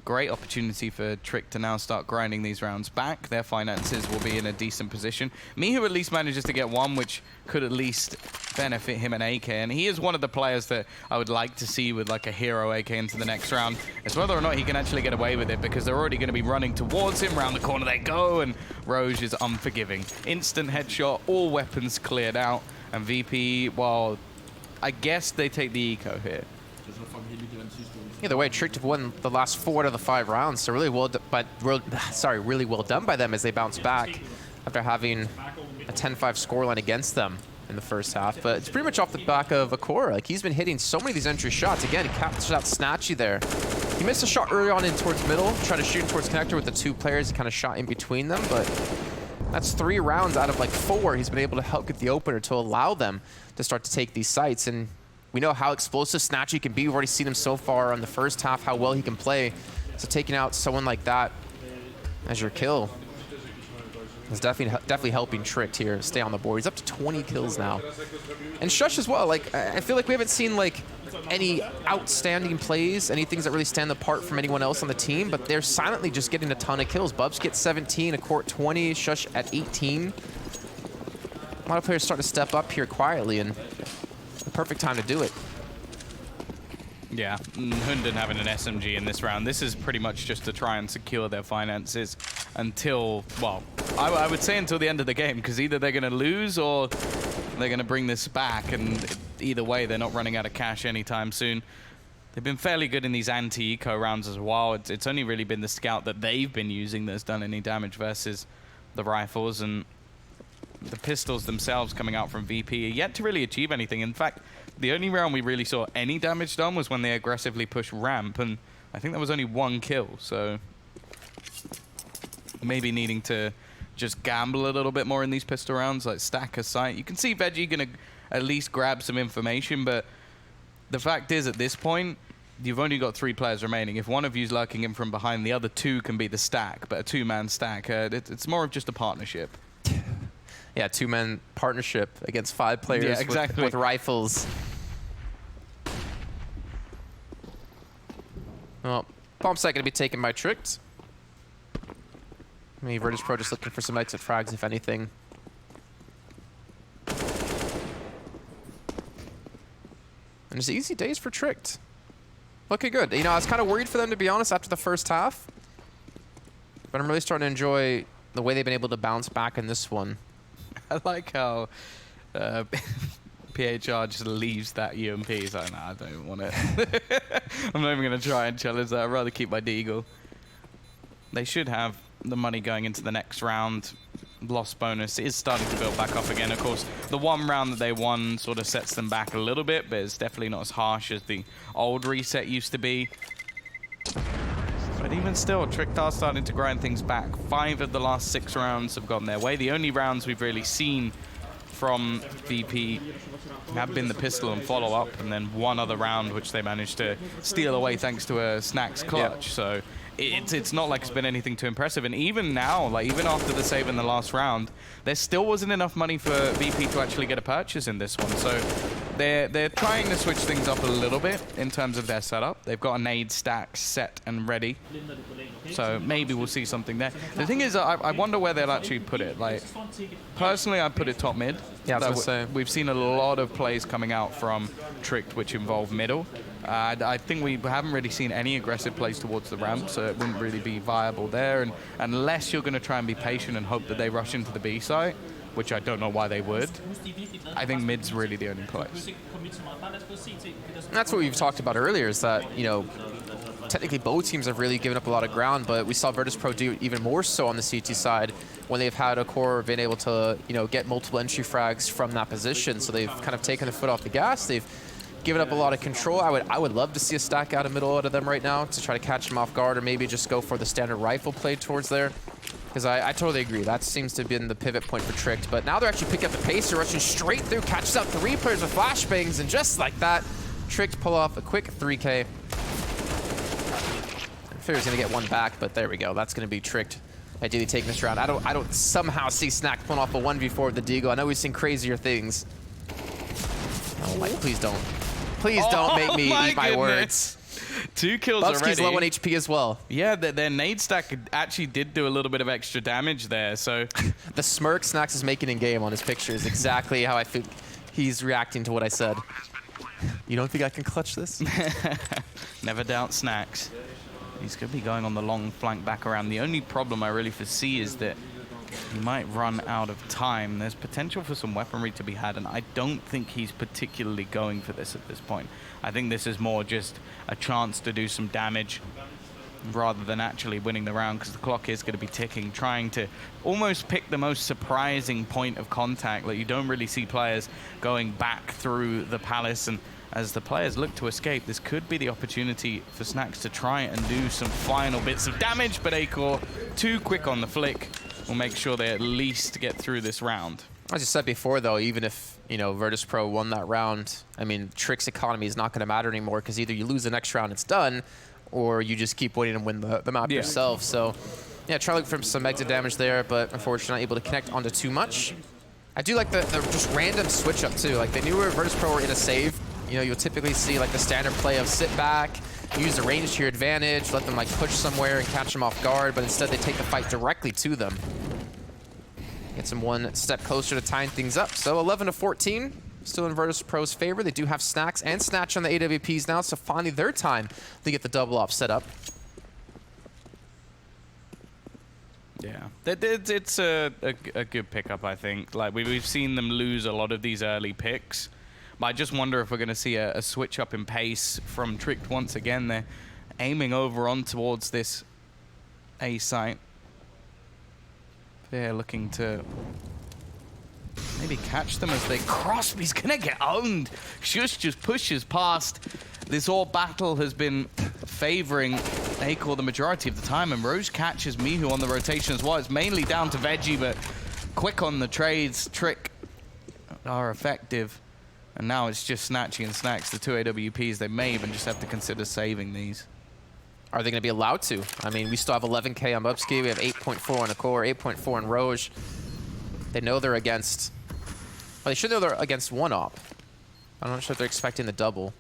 Great opportunity for Trick to now start grinding these rounds back. Their finances will be in a decent position. Mihu at least manages to get one, which could at least benefit him and AK. And he is one of the players that I would like to see with like a hero AK into the next round. It's whether or not he can actually get away with it, because they're already going to be running towards him. Round the corner they go, and Roge is unforgiving. Instant headshot, all weapons cleared out. And VP, well, I guess they take the eco here. Either way, Trick have won the last 4 out of the 5 rounds, so really well, really well done by them as they bounce back after having a 10-5 scoreline against them in the first half. But it's pretty much off the back of Akora. Like, he's been hitting so many of these entry shots. Again, he captured out Snatchy there. He missed a shot earlier on in towards middle, trying to shoot him towards connector with the 2 players. He kind of shot in between them, but that's 3 rounds out of like 4 he's been able to help get the opener to allow them to start to take these sites. And we know how explosive Snatchy can be. We've already seen him so far on the first half, how well he can play. So taking out someone like that as your kill is definitely helping Trick here stay on the board. He's up to 20 kills now. And Shush as well. Like, I feel like we haven't seen like any outstanding plays, any things that really stand apart from anyone else on the team, but they're silently just getting a ton of kills. Bubs gets 17, a court 20, Shush at 18. A lot of players start to step up here quietly, and the perfect time to do it. Yeah, Hunden having an SMG in this round. This is pretty much just to try and secure their finances until, well, I would say until the end of the game, because either they're going to lose or they're going to bring this back, and either way, they're not running out of cash anytime soon. They've been fairly good in these anti-eco rounds as well. It's only really been the scout that they've been using that's done any damage versus the rifles, and the pistols themselves coming out from VP are yet to really achieve anything. In fact, the only round we really saw any damage done was when they aggressively pushed ramp, and I think that was only 1 kill, so maybe needing to just gamble a little bit more in these pistol rounds, like stack a sight. You can see Veggie gonna at least grab some information, but the fact is at this point, you've only got 3 players remaining. If one of you's lurking in from behind, the other 2 can be the stack, but a 2-man stack, it's more of just a partnership. Yeah, 2-man partnership against 5 players, yeah, exactly, with rifles. Well, bomb site going to be taken by Tricked. I mean, Virtus Pro just looking for some exit frags, if anything. And it's easy days for Tricked. Looking good. You know, I was kind of worried for them, to be honest, after the first half. But I'm really starting to enjoy the way they've been able to bounce back in this one. I like how PHR just leaves that UMP. He's like, nah, I don't want it. I'm not even going to try and challenge that. I'd rather keep my Deagle. They should have the money going into the next round. Loss bonus is starting to build back up again. Of course, the 1 round that they won sort of sets them back a little bit, but it's definitely not as harsh as the old reset used to be. But even still, Tricked are starting to grind things back. 5 of the last 6 rounds have gone their way. The only rounds we've really seen from VP have been the pistol and follow-up, and then 1 other round which they managed to steal away thanks to a Snacks clutch. Yeah. So it's not like it's been anything too impressive. And even now, like even after the save in the last round, there still wasn't enough money for VP to actually get a purchase in this one. So they're trying to switch things up a little bit in terms of their setup. They've got a nade stack set and ready. So maybe we'll see something there. The thing is, I wonder where they'll actually put it. Like, personally, I'd put it top mid. Yeah, I was gonna say. We've seen a lot of plays coming out from Tricked which involve middle. I think we haven't really seen any aggressive plays towards the ramp, so it wouldn't really be viable there. And unless you're going to try and be patient and hope that they rush into the B site, which I don't know why they would, I think mid's really the only place. That's what we've talked about earlier, is that, you know, technically both teams have really given up a lot of ground, but we saw Virtus Pro do even more so on the CT side when they've had a core been able to, you know, get multiple entry frags from that position. So they've kind of taken the foot off the gas. They've given up a lot of control. I would love to see a stack out of middle out of them right now to try to catch them off guard, or maybe just go for the standard rifle play towards there. Because I totally agree. That seems to have been the pivot point for Tricked. But now they're actually picking up the pace. They're rushing straight through, catches out 3 players with flashbangs, and just like that, Tricked pull off a quick 3K. I figured he's gonna get 1 back, but there we go. That's gonna be Tricked ideally taking this round. I don't somehow see Snack pulling off a 1v4 with the Deagle. I know we've seen crazier things. Oh my, please don't. Please don't make me eat my words. 2 kills Bubsky's already. low on HP as well. Yeah, their nade stack actually did do a little bit of extra damage there. So The smirk Snacks is making in game on his picture is exactly how I think he's reacting to what I said. You don't think I can clutch this? never doubt Snacks. He's going to be going on the long flank back around. The only problem I really foresee is that he might run out of time. There's potential for some weaponry to be had, and I don't think he's particularly going for this at this point. I think this is more just a chance to do some damage rather than actually winning the round, because the clock is going to be ticking, trying to almost pick the most surprising point of contact. Like, you don't really see players going back through the palace, and as the players look to escape, this could be the opportunity for Snacks to try and do some final bits of damage, but Acor, too quick on the flick, will make sure they at least get through this round. As you said before, though, even if, you know, Virtus.pro won that round, I mean, Trick's economy is not going to matter anymore, because either you lose the next round, it's done, or you just keep waiting and win the map yourself. So, yeah, try to look for some exit damage there, but unfortunately not able to connect onto too much. I do like the just random switch up, too. Like, they knew where Virtus.pro were in a save. You know, you'll typically see, like, the standard play of sit back, use the range to your advantage, let them, like, push somewhere and catch them off guard, but instead they take the fight directly to them. Gets them one step closer to tying things up. So 11-14, still in Virtus.pro's favor. They do have Snacks and Snatch on the AWPs now, so finally their time to get the double off set up. Yeah, it's a good pickup, I think. Like, we've seen them lose a lot of these early picks, but I just wonder if we're going to see a switch up in pace from Tricked once again. They're aiming over on towards this A site. They're looking to maybe catch them as they cross, but he's gonna get owned. Shush just pushes past. This whole battle has been favoring Acor the majority of the time, and Rose catches Mihu on the rotation as well. It's mainly down to Veggie, but quick on the trades. Trick are effective, and now it's just Snatchy and Snacks, the 2 AWPs. They may even just have to consider saving these. Are they going to be allowed to? I mean, we still have 11K on Bubsky. We have 8.4 on Acor, 8.4 on Roge. They know they're against... Well, they should know they're against one op. I'm not sure if they're expecting the double.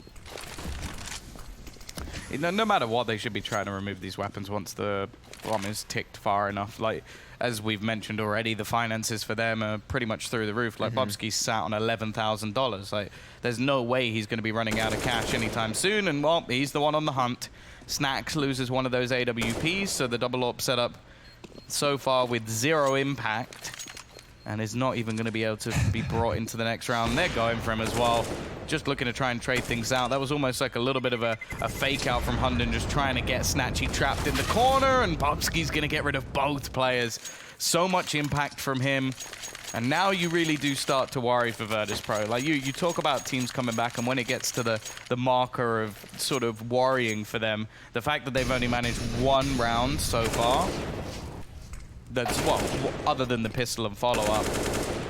No matter what, they should be trying to remove these weapons once the bomb is ticked far enough. Like, as we've mentioned already, the finances for them are pretty much through the roof. Like, Bubsky's sat on $11,000. Like, there's no way he's going to be running out of cash anytime soon, and, well, he's the one on the hunt. Snacks loses one of those AWPs, so the double AWP setup so far with 0 impact, and is not even going to be able to be brought into the next round. They're going for him as well, just looking to try and trade things out. That was almost like a little bit of a fake out from Hunden, just trying to get Snatchy trapped in the corner, and Bubsky's going to get rid of both players. So much impact from him. And now you really do start to worry for Virtus.pro. Like, you talk about teams coming back, and when it gets to the marker of sort of worrying for them, the fact that they've only managed 1 round so far, that's, well, other than the pistol and follow-up,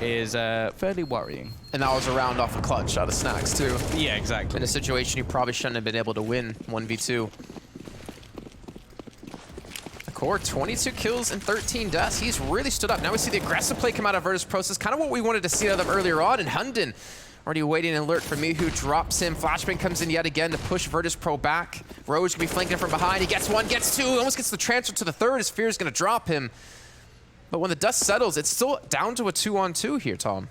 is fairly worrying. And that was a round off a clutch out of Snacks, too. Yeah, exactly. In a situation you probably shouldn't have been able to win 1v2. Acor, 22 kills and 13 deaths. He's really stood up. Now we see the aggressive play come out of Virtus.pro. This is kind of what we wanted to see out of them earlier on. And Hunden already waiting an alert for Mihu, drops him. Flashbang comes in yet again to push Virtus.pro back. Roge can be flanking from behind. He gets 1, gets 2, almost gets the transfer to the 3rd. His fear is going to drop him. But when the dust settles, it's still down to a 2-on-2 here, Tom.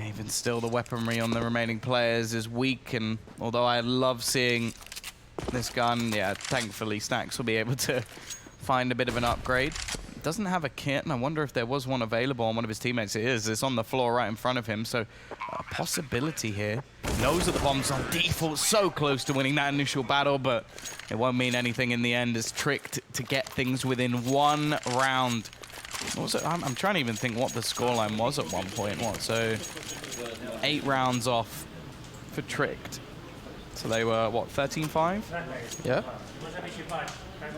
Even still, the weaponry on the remaining players is weak, and although I love seeing this gun, yeah, thankfully Snacks will be able to find a bit of an upgrade. Doesn't have a kit, and I wonder if there was one available on one of his teammates. It is. It's on the floor right in front of him, so a possibility here. Knows that the bomb's on default, so close to winning that initial battle, but it won't mean anything in the end. As Tricked to get things within 1 round. What was it? I'm trying to even think what the scoreline was at one point. What? So 8 rounds off for Tricked. So they were, what, 13-5? Yeah.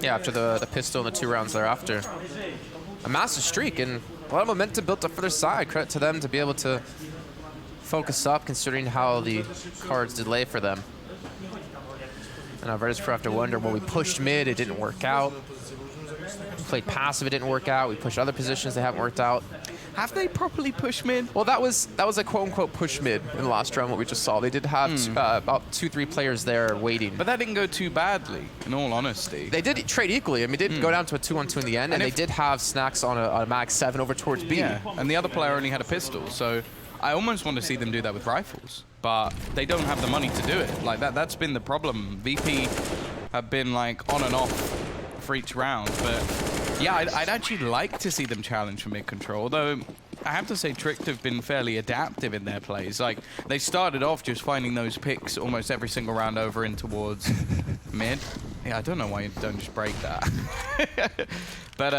Yeah, after the pistol and the 2 rounds thereafter. A massive streak and a lot of momentum built up for their side. Credit to them to be able to focus up considering how the cards delay for them. And Virtus.pro have to wonder, well, we pushed mid, it didn't work out. We played passive, it didn't work out. We pushed other positions, they haven't worked out. have they properly pushed mid? Well, that was a quote-unquote push mid in the last round, what we just saw. They did have about 2-3 players there waiting. But that didn't go too badly, in all honesty. They did trade equally. I mean, it did go down to a 2-on-2 in the end, and they did have Snacks on a mag 7 over towards B. Yeah, and the other player only had a pistol, so I almost want to see them do that with rifles. But they don't have the money to do it. Like, that's been the problem. VP have been, like, on and off for each round, but yeah, I'd actually like to see them challenge for mid control, though I have to say Tricked have been fairly adaptive in their plays. Like, they started off just finding those picks almost every single round over in towards mid. Yeah, I don't know why you don't just break that. But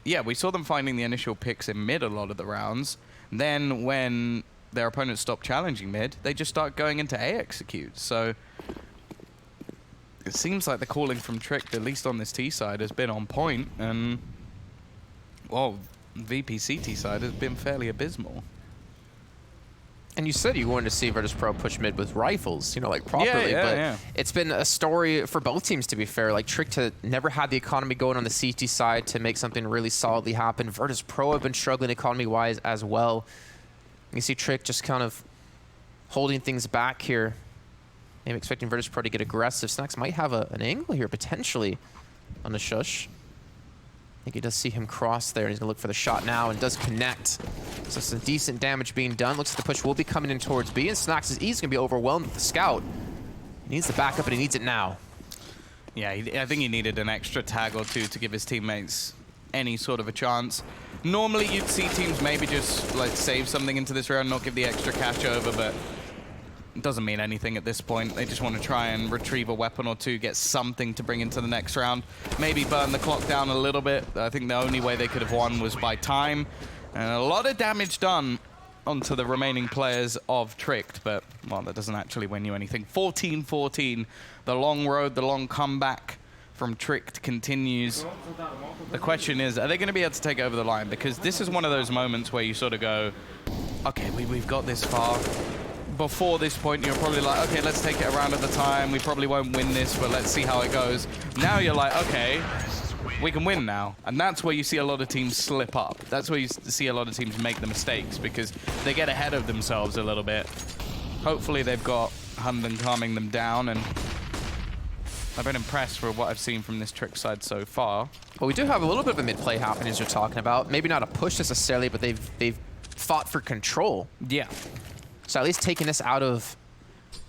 yeah, we saw them finding the initial picks in mid a lot of the rounds. Then when their opponents stop challenging mid, they just start going into A execute. So it seems like the calling from Tricked, at least on this T side, has been on point, and well, VPCT side has been fairly abysmal. And you said you wanted to see Virtus Pro push mid with rifles, you know, like properly. Yeah. It's been a story for both teams, to be fair. Like, Trick to never had the economy going on the CT side to make something really solidly happen. Virtus Pro have been struggling economy-wise as well. You see Trick just kind of holding things back here. Maybe expecting Virtus Pro to get aggressive. Snacks might have an angle here, potentially, on the Shush. I think he does see him cross there. He's going to look for the shot now and does connect. So some decent damage being done. Looks like the push will be coming in towards B, and Snacks is easy going to be overwhelmed with the scout. He needs the backup, and he needs it now. Yeah, I think he needed an extra tag or two to give his teammates any sort of a chance. Normally, you'd see teams maybe just like save something into this round, not give the extra cash over, but it doesn't mean anything at this point. They just want to try and retrieve a weapon or two, get something to bring into the next round. Maybe burn the clock down a little bit. I think the only way they could have won was by time. And a lot of damage done onto the remaining players of Tricked, but, well, that doesn't actually win you anything. 14-14, the long road, the long comeback from Tricked continues. The question is, are they going to be able to take over the line? Because this is one of those moments where you sort of go, okay, we've got this far. Before this point, you're probably like, okay, let's take it a round at a time. We probably won't win this, but let's see how it goes. Now you're like, okay, we can win now. And that's where you see a lot of teams slip up. That's where you see a lot of teams make the mistakes, because they get ahead of themselves a little bit. Hopefully they've got Hunden calming them down, and I've been impressed with what I've seen from this Trick side so far. Well, we do have a little bit of a mid-play happening, as you're talking about. Maybe not a push necessarily, but they've fought for control. Yeah. So at least taking this out of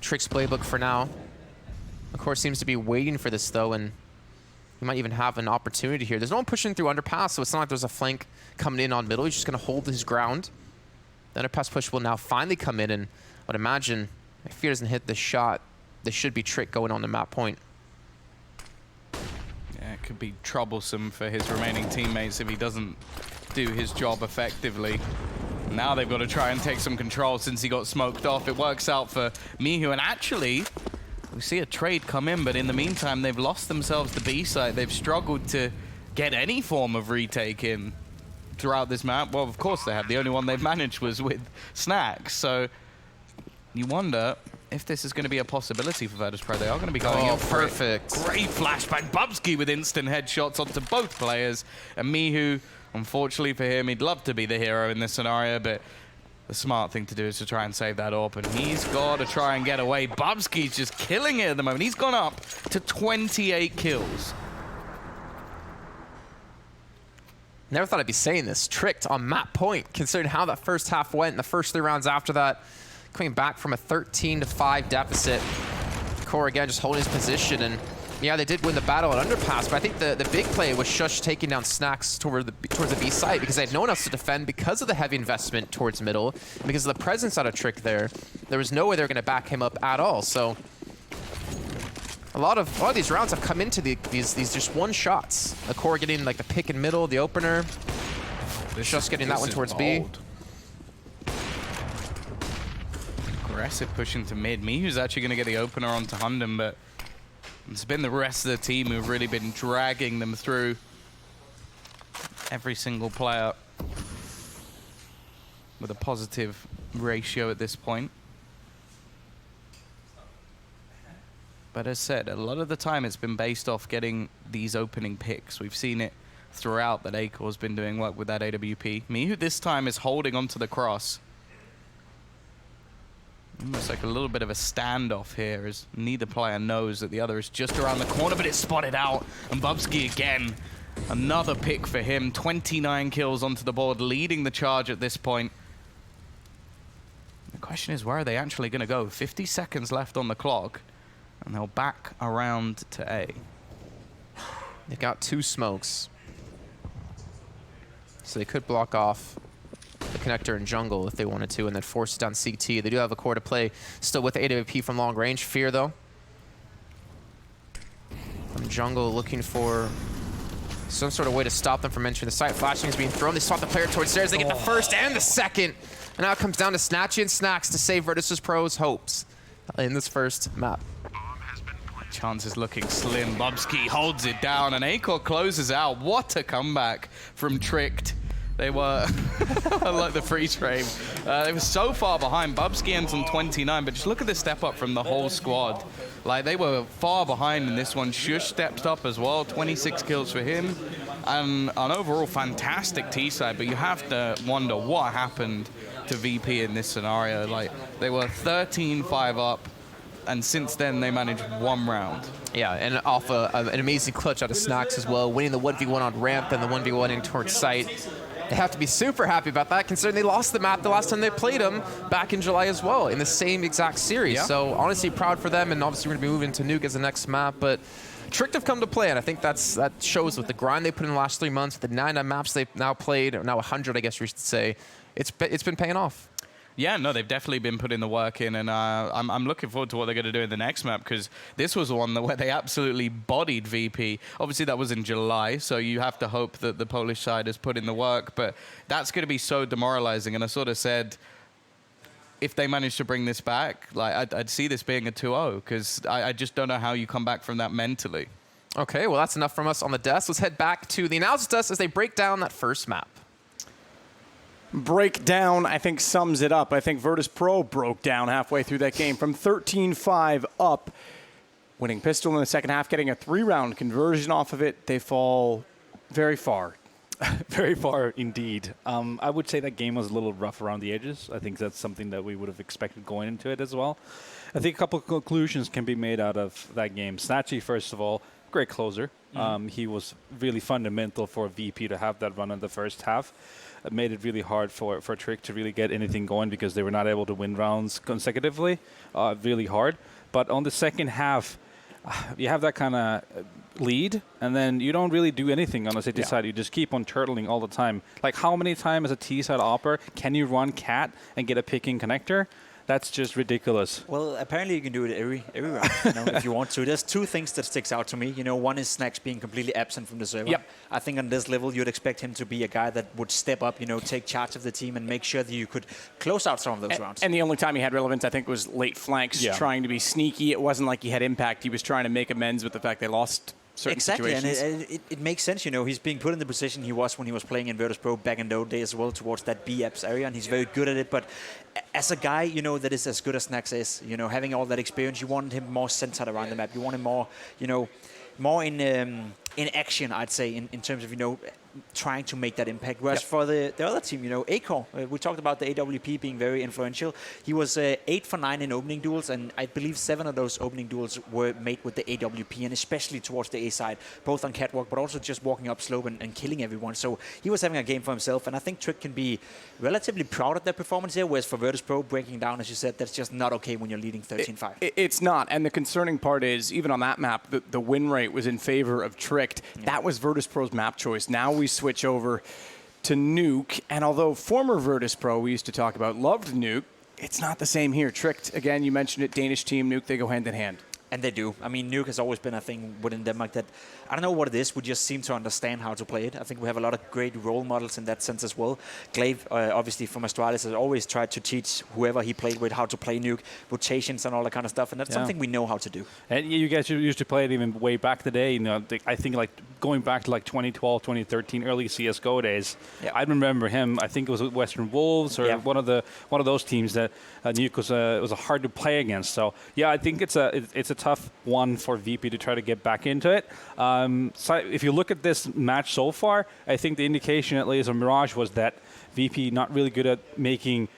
Trick's playbook for now. Of course, seems to be waiting for this, though, and he might even have an opportunity here. There's no one pushing through underpass, so it's not like there's a flank coming in on middle. He's just going to hold his ground. The underpass push will now finally come in, and I would imagine if he doesn't hit this shot, this should be Trick going on the map point. Yeah, it could be troublesome for his remaining teammates if he doesn't do his job effectively. Now they've got to try and take some control since he got smoked off. It works out for Mihu, and actually, we see a trade come in, but in the meantime, they've lost themselves the B site. They've struggled to get any form of retake in throughout this map. Well, of course they have. The only one they've managed was with Snacks. So you wonder if this is going to be a possibility for Virtus Pro. They are going to be going in for perfect. Great flashbang. Bubsky with instant headshots onto both players. And Mihu, unfortunately for him, he'd love to be the hero in this scenario, but the smart thing to do is to try and save that AWP, and he's got to try and get away. Bubsky's just killing it at the moment. He's gone up to 28 kills. Never thought I'd be saying this. Tricked on map point, considering how that first half went in the first 3 rounds after that. Coming back from a 13-5 deficit. Core again just holding his position, and yeah, they did win the battle at underpass, but I think the big play was Shush taking down Snacks towards the B site, because they had no one else to defend because of the heavy investment towards middle, and because of the presence out of Trick there. There was no way they were going to back him up at all. So a lot of these rounds have come into these just one shots. The Core getting like the pick in middle, the opener. Shush getting that one towards B. Aggressive push into mid. Mihu's actually going to get the opener onto Hunden, but it's been the rest of the team who've really been dragging them through. Every single player with a positive ratio at this point. But as said, a lot of the time it's been based off getting these opening picks. We've seen it throughout that Akor's been doing work with that AWP. Mihu this time is holding onto the cross. Almost like a little bit of a standoff here as neither player knows that the other is just around the corner, but it's spotted out. And Bubsky again, another pick for him. 29 kills onto the board, leading the charge at this point. The question is, where are they actually going to go? 50 seconds left on the clock, and they'll back around to A. They've got 2 smokes. So they could block off the connector in jungle if they wanted to, and then force it down CT. They do have a core to play still with AWP from long range. Fear, though. From jungle looking for some sort of way to stop them from entering the site. Flashing is being thrown. They swap the player towards stairs. They get the first and the second. And now it comes down to Snatchy and Snacks to save Virtus Pro's hopes in this first map. Chances looking slim. Bubsky holds it down, and Akor closes out. What a comeback from Tricked. They were, like the freeze frame, they were so far behind. Bubsky ends on 29, but just look at the step up from the whole squad. Like, they were far behind in this one. Shush stepped up as well, 26 kills for him. And an overall fantastic T-side, but you have to wonder what happened to VP in this scenario. Like, they were 13-5 up, and since then they managed 1 round. Yeah, and off an amazing clutch out of Snacks as well, winning the 1v1 on ramp and the 1v1 towards site. They have to be super happy about that, considering they lost the map the last time they played them back in July as well, in the same exact series. Yeah. So honestly, proud for them, and obviously we're going to be moving to Nuke as the next map, but Tricked have come to play, and I think that shows with the grind they put in the last 3 months, the 9 maps they've now played, or now 100, I guess we should say, it's been paying off. Yeah, no, they've definitely been putting the work in, and I'm looking forward to what they're going to do in the next map, because this was the one where they absolutely bodied VP. Obviously, that was in July, so you have to hope that the Polish side has put in the work, but that's going to be so demoralizing, and I sort of said, if they manage to bring this back, like I'd see this being a 2-0, because I just don't know how you come back from that mentally. Okay, well, that's enough from us on the desk. Let's head back to the analysis desk as they break down that first map. Breakdown, I think, sums it up. I think Virtus Pro broke down halfway through that game from 13-5 up, winning pistol in the second half, getting a 3-round conversion off of it. They fall very far. Very far indeed. I would say that game was a little rough around the edges. I think that's something that we would have expected going into it as well. I think a couple of conclusions can be made out of that game. Snatchy, first of all, great closer. He was really fundamental for VP to have that run in the first half. It made it really hard for Trick to really get anything going because they were not able to win rounds consecutively, really hard. But on the second half, you have that kind of lead, and then you don't really do anything on the city side. You just keep on turtling all the time. Like, how many times as a T-side opper can you run cat and get a picking connector? That's just ridiculous. Well, apparently you can do it every round, if you want to. There's 2 things that sticks out to me. One is Snacks being completely absent from the server. Yep. I think on this level you'd expect him to be a guy that would step up, take charge of the team and make sure that you could close out some of those rounds. And the only time he had relevance, I think, was late flanks, trying to be sneaky. It wasn't like he had impact. He was trying to make amends with the fact they lost certain situations. And it makes sense, He's being put in the position he was when he was playing in Virtus Pro back in those days as well, towards that B-Apps area, and he's very good at it. But as a guy, that is as good as Snacks is, having all that experience, you want him more centered around the map. You want him more, more in action, I'd say, in terms of, trying to make that impact. Whereas for the other team, Akor, we talked about the AWP being very influential. He was 8 for 9 in opening duels, and I believe 7 of those opening duels were made with the AWP, and especially towards the A side, both on catwalk, but also just walking up slope and killing everyone. So he was having a game for himself, and I think Trick can be relatively proud of that performance here, whereas for Virtus Pro, breaking down, as you said, that's just not okay when you're leading 13-5. It's not, and the concerning part is, even on that map, the win rate was in favor of Tricked. That was Virtus Pro's map choice. Now we switch over to Nuke, and although former Virtus Pro we used to talk about loved Nuke, it's not the same here. Tricked, again, you mentioned it, Danish team, Nuke, they go hand in hand. And they do. I mean, Nuke has always been a thing within Denmark that, I don't know what it is, we just seem to understand how to play it. I think we have a lot of great role models in that sense as well. Glaive, obviously from Astralis, has always tried to teach whoever he played with how to play Nuke, rotations and all that kind of stuff, and that's something we know how to do. And you guys used to play it even way back in the day. I think like going back to like 2012, 2013, early CS:GO days. Yeah. I remember him. I think it was Western Wolves or one of those teams that Nuke was hard to play against. So yeah, I think it's a tough one for VP to try to get back into it. So if you look at this match so far, I think the indication at least on Mirage was that VP not really good at making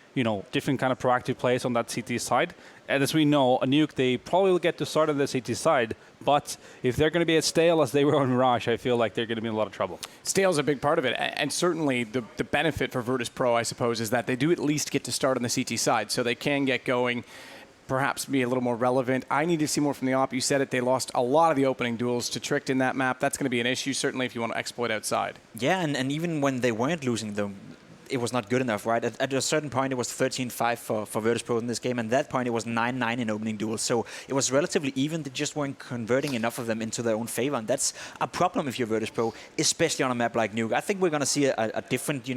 different kind of proactive plays on that CT side. And as we know, a nuke, they probably will get to start on the CT side, but if they're going to be as stale as they were on Mirage, I feel like they're going to be in a lot of trouble. Stale is a big part of it, and certainly the benefit for Virtus Pro, I suppose, is that they do at least get to start on the CT side, so they can get going, perhaps be a little more relevant. I need to see more from the op. You said it, they lost a lot of the opening duels to Tricked in that map. That's going to be an issue, certainly, if you want to exploit outside. Yeah, and even when they weren't losing them, it was not good enough, right? At a certain point, it was 13-5 for Virtus Pro in this game, and at that point, it was 9-9 in opening duels. So it was relatively even. They just weren't converting enough of them into their own favor, and that's a problem if you're Virtus Pro, especially on a map like Nuke. I think we're going to see a different,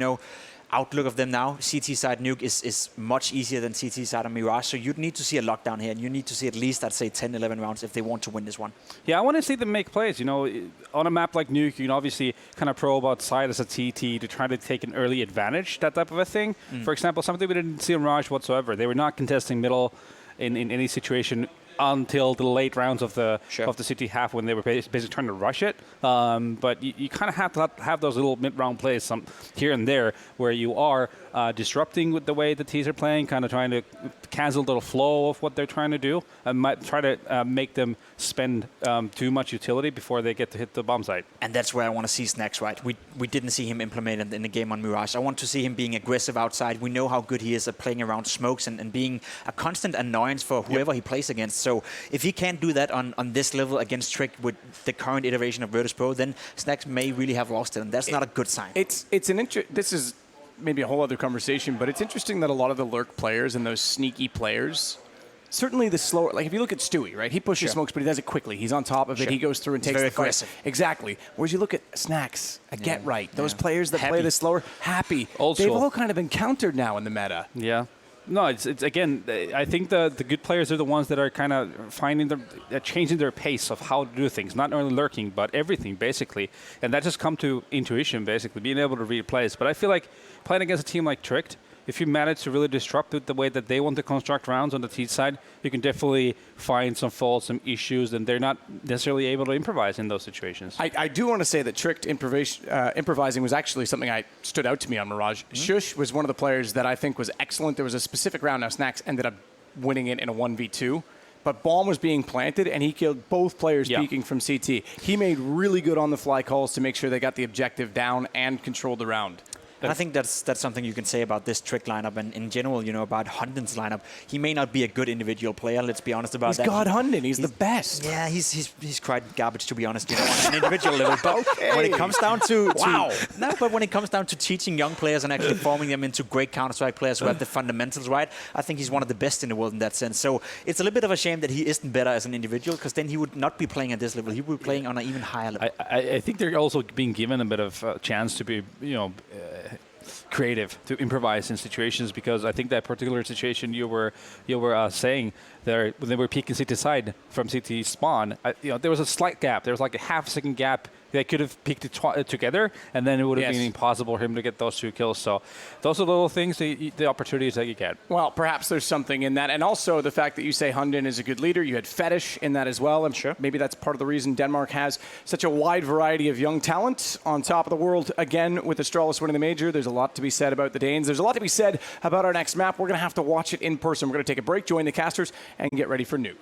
outlook of them now. CT side Nuke is much easier than CT side on Mirage, so you'd need to see a lockdown here, and you need to see at least, I'd say, 10, 11 rounds if they want to win this one. Yeah, I want to see them make plays. On a map like Nuke, you can obviously kind of probe outside as a TT to try to take an early advantage, that type of a thing. For example, something we didn't see in Mirage whatsoever. They were not contesting middle in any situation until the late rounds of the CT half when they were basically trying to rush it. But you kind of have to have those little mid-round plays here and there where you are disrupting with the way the T's are playing, kind of trying to cancel the flow of what they're trying to do, and might try to make them spend too much utility before they get to hit the bomb site. And that's where I want to see Snacks, right? We didn't see him implemented in the game on Mirage. I want to see him being aggressive outside. We know how good he is at playing around smokes and being a constant annoyance for whoever he plays against. So if he can't do that on this level against Trick with the current iteration of Virtus Pro, then Snacks may really have lost it, and that's not a good sign. This is maybe a whole other conversation, but it's interesting that a lot of the lurk players and those sneaky players, certainly the slower, like if you look at Stewie, right? He pushes smokes, but he does it quickly. He's on top of it. He goes through and takes very the fight. aggressive. Exactly. Whereas you look at Snacks, Get Right, those players that play the slower, happy. Old They've school. all kind of been countered now in the meta. Yeah. No, it's again, I think the good players are the ones that are kind of changing their pace of how to do things, not only lurking, but everything, basically. And that just come to intuition, basically, being able to read plays. But I feel like playing against a team like Tricked, if you manage to really disrupt it the way that they want to construct rounds on the T side, you can definitely find some faults, some issues, and they're not necessarily able to improvise in those situations. I do want to say that Tricked improvising was actually something I stood out to me on Mirage. Shush was one of the players that I think was excellent. There was a specific round. Now Snacks ended up winning it in a 1v2. But bomb was being planted, and he killed both players peeking from CT. He made really good on-the-fly calls to make sure they got the objective down and controlled the round. And I think that's something you can say about this Trick lineup and in general, about Hunden's lineup. He may not be a good individual player, let's be honest about that. He's God Hunden. He's the best. Yeah, he's quite garbage, to be honest, on an individual level. But when it comes down to but when it comes down to teaching young players and actually forming them into great Counter-Strike players who have the fundamentals right, I think he's one of the best in the world in that sense. So it's a little bit of a shame that he isn't better as an individual, because then he would not be playing at this level. He would be playing on an even higher level. I think they're also being given a bit of a chance to be, creative, to improvise in situations, because I think that particular situation you were saying there, when they were peeking CT side from CT spawn, there was a slight gap. There was like a half-second gap. They could have peeked it together, and then it would have been impossible for him to get those 2 kills. So those are little things, the opportunities that you get. Well, perhaps there's something in that. And also the fact that you say Hunden is a good leader. You had Fetish in that as well. I'm sure maybe that's part of the reason Denmark has such a wide variety of young talent on top of the world. Again, with Astralis winning the major, there's a lot to be said about the Danes. There's a lot to be said about our next map. We're going to have to watch it in person. We're going to take a break, join the casters, and get ready for Nuke.